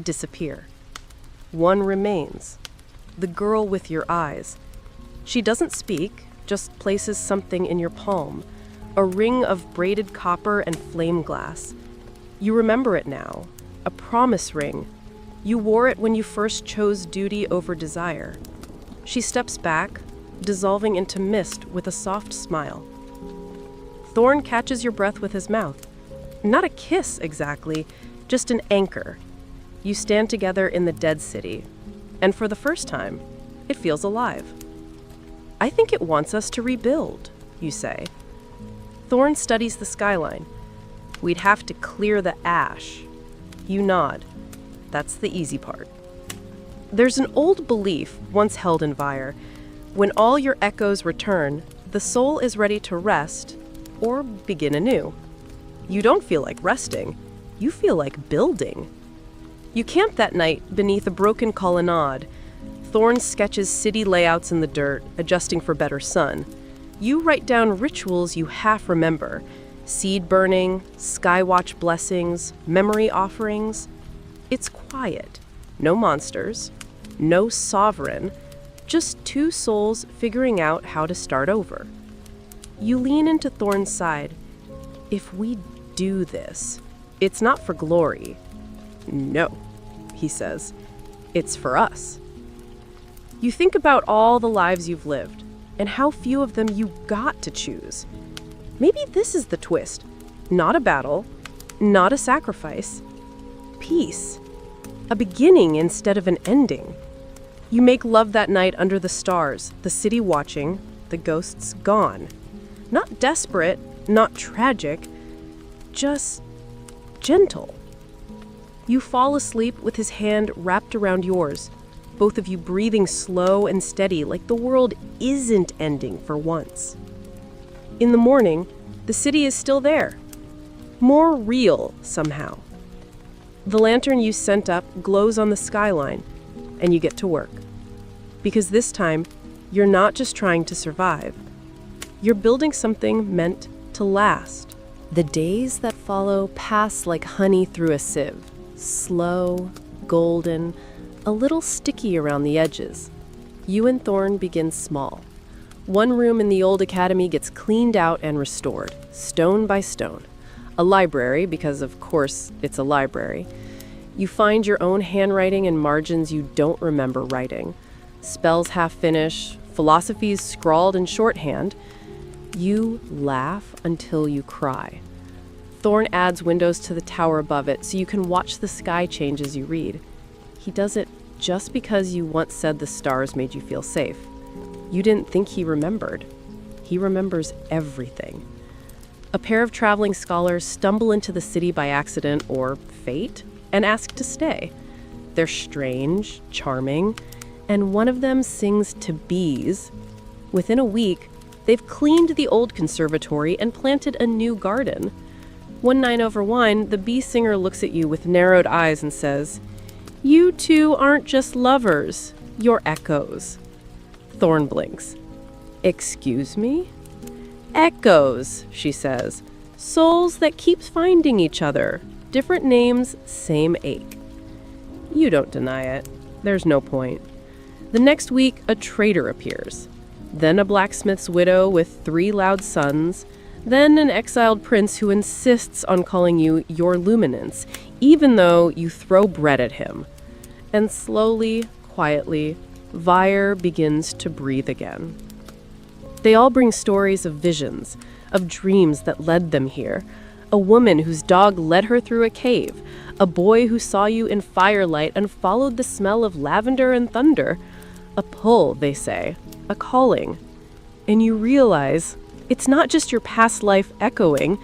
disappear. One remains. The girl with your eyes. She doesn't speak, just places something in your palm. A ring of braided copper and flame glass. You remember it now. A promise ring. You wore it when you first chose duty over desire. She steps back, dissolving into mist with a soft smile. Thorn catches your breath with his mouth. Not a kiss, exactly, just an anchor. You stand together in the dead city, and for the first time, it feels alive. "I think it wants us to rebuild," you say. Thorn studies the skyline. "We'd have to clear the ash." You nod. That's the easy part. There's an old belief, once held in Vyre. When all your echoes return, the soul is ready to rest or begin anew. You don't feel like resting. You feel like building. You camp that night beneath a broken colonnade. Thorn sketches city layouts in the dirt, adjusting for better sun. You write down rituals you half remember. Seed burning, skywatch blessings, memory offerings. It's quiet. No monsters. No sovereign. Just two souls figuring out how to start over. You lean into Thorn's side. "If we do this, it's not for glory." "No," he says. "It's for us." You think about all the lives you've lived, and how few of them you got to choose. Maybe this is the twist. Not a battle, not a sacrifice. Peace. A beginning instead of an ending. You make love that night under the stars, the city watching, the ghosts gone. Not desperate, not tragic, just gentle. You fall asleep with his hand wrapped around yours, both of you breathing slow and steady like the world isn't ending for once. In the morning, the city is still there. More real, somehow. The lantern you sent up glows on the skyline, and you get to work. because this time, you're not just trying to survive. You're building something meant to last. The days that follow pass like honey through a sieve, slow, golden, a little sticky around the edges. You and Thorn begin small. One room in the old academy gets cleaned out and restored, stone by stone. A library, because of course it's a library. You find your own handwriting in margins you don't remember writing. Spells half-finished, philosophies scrawled in shorthand. You laugh until you cry. Thorn adds windows to the tower above it so you can watch the sky change as you read. He does it just because you once said the stars made you feel safe. You didn't think he remembered. He remembers everything. A pair of traveling scholars stumble into the city by accident or fate and ask to stay. They're strange, charming, and one of them sings to bees. Within a week, they've cleaned the old conservatory and planted a new garden. One night over wine, the bee singer looks at you with narrowed eyes and says, "You two aren't just lovers, you're echoes." Thorn blinks. "Excuse me?" "Echoes," she says. "Souls that keep finding each other. Different names, same ache." You don't deny it. There's no point. The next week, a traitor appears. Then a blacksmith's widow with 3 loud sons. Then an exiled prince who insists on calling you your luminance, even though you throw bread at him. And slowly, quietly, Vyre begins to breathe again. They all bring stories of visions, of dreams that led them here. A woman whose dog led her through a cave. A boy who saw you in firelight and followed the smell of lavender and thunder. A pull, they say, a calling. And you realize it's not just your past life echoing,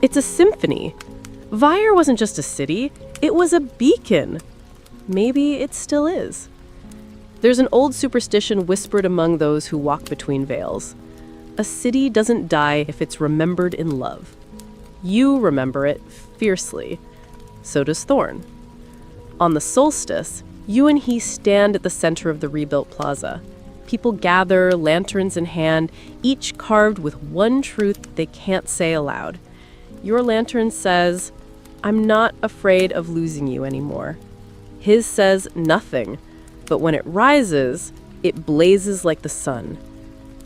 it's a symphony. Vyre wasn't just a city, it was a beacon. Maybe it still is. There's an old superstition whispered among those who walk between veils. A city doesn't die if it's remembered in love. You remember it fiercely. So does Thorn. On the Solstice, you and he stand at the center of the rebuilt plaza. People gather, lanterns in hand, each carved with one truth they can't say aloud. Your lantern says, "I'm not afraid of losing you anymore." His says nothing, but when it rises, it blazes like the sun.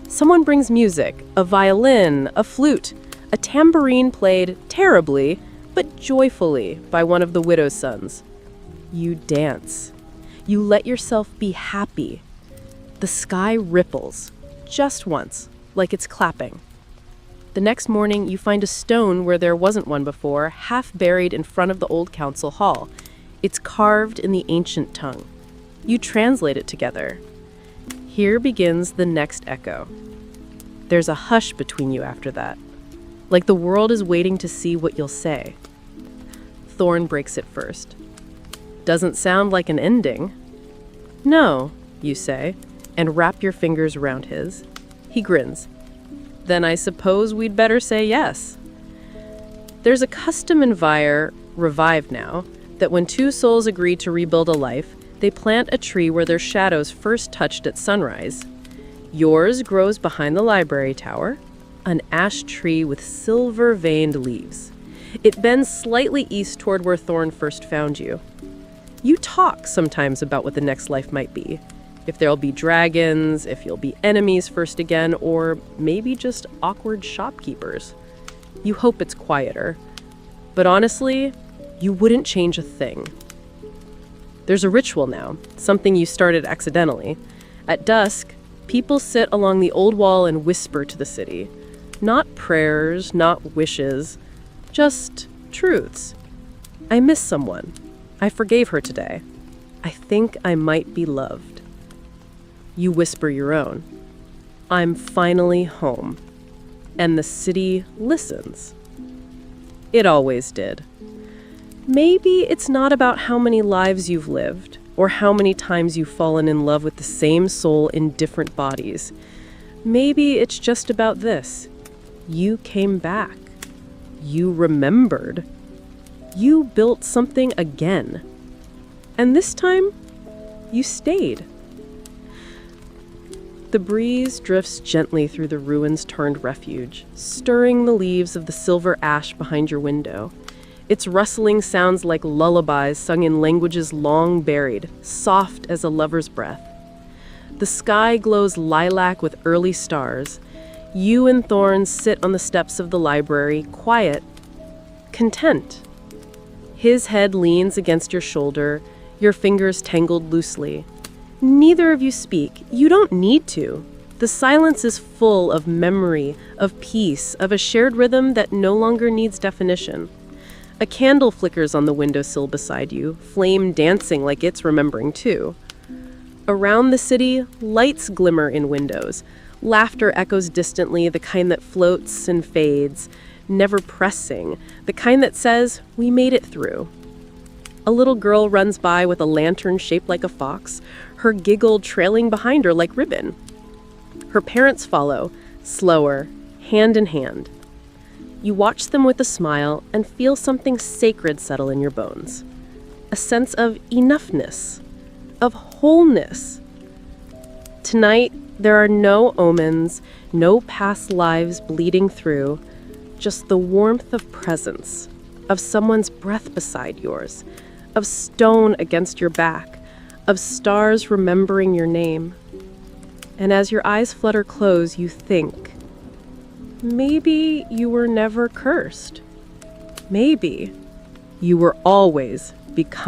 Someone brings music, a violin, a flute, a tambourine played terribly, but joyfully by one of the widow's sons. You dance. You let yourself be happy. The sky ripples, just once, like it's clapping. The next morning, you find a stone where there wasn't one before, half buried in front of the old council hall. It's carved in the ancient tongue. You translate it together. Here begins the next echo. There's a hush between you after that, like the world is waiting to see what you'll say. Thorn breaks it first. Doesn't sound like an ending. "No," you say, and wrap your fingers around his. He grins. "Then I suppose we'd better say yes." There's a custom in Vyre, revived now, that when 2 souls agree to rebuild a life, they plant a tree where their shadows first touched at sunrise. Yours grows behind the library tower, an ash tree with silver-veined leaves. It bends slightly east toward where Thorn first found you. You talk sometimes about what the next life might be. If there'll be dragons, if you'll be enemies first again, or maybe just awkward shopkeepers. You hope it's quieter. But honestly, you wouldn't change a thing. There's a ritual now, something you started accidentally. At dusk, people sit along the old wall and whisper to the city. Not prayers, not wishes, just truths. I miss someone. I forgave her today. I think I might be loved. You whisper your own. I'm finally home. And the city listens. It always did. Maybe it's not about how many lives you've lived, or how many times you've fallen in love with the same soul in different bodies. Maybe it's just about this. You came back. You remembered. You built something again. And this time, you stayed. The breeze drifts gently through the ruins-turned refuge, stirring the leaves of the silver ash behind your window. Its rustling sounds like lullabies sung in languages long buried, soft as a lover's breath. The sky glows lilac with early stars. You and Thorn sit on the steps of the library, quiet, content. His head leans against your shoulder, your fingers tangled loosely. Neither of you speak. You don't need to. The silence is full of memory, of peace, of a shared rhythm that no longer needs definition. A candle flickers on the windowsill beside you, flame dancing like it's remembering too. Around the city, lights glimmer in windows. Laughter echoes distantly, the kind that floats and fades, never pressing, the kind that says, "We made it through." A little girl runs by with a lantern shaped like a fox, her giggle trailing behind her like ribbon. Her parents follow, slower, hand in hand. You watch them with a smile and feel something sacred settle in your bones. A sense of enoughness, of wholeness. Tonight, there are no omens, no past lives bleeding through, just the warmth of presence, of someone's breath beside yours, of stone against your back, of stars remembering your name. And as your eyes flutter close, you think, maybe you were never cursed. Maybe you were always become.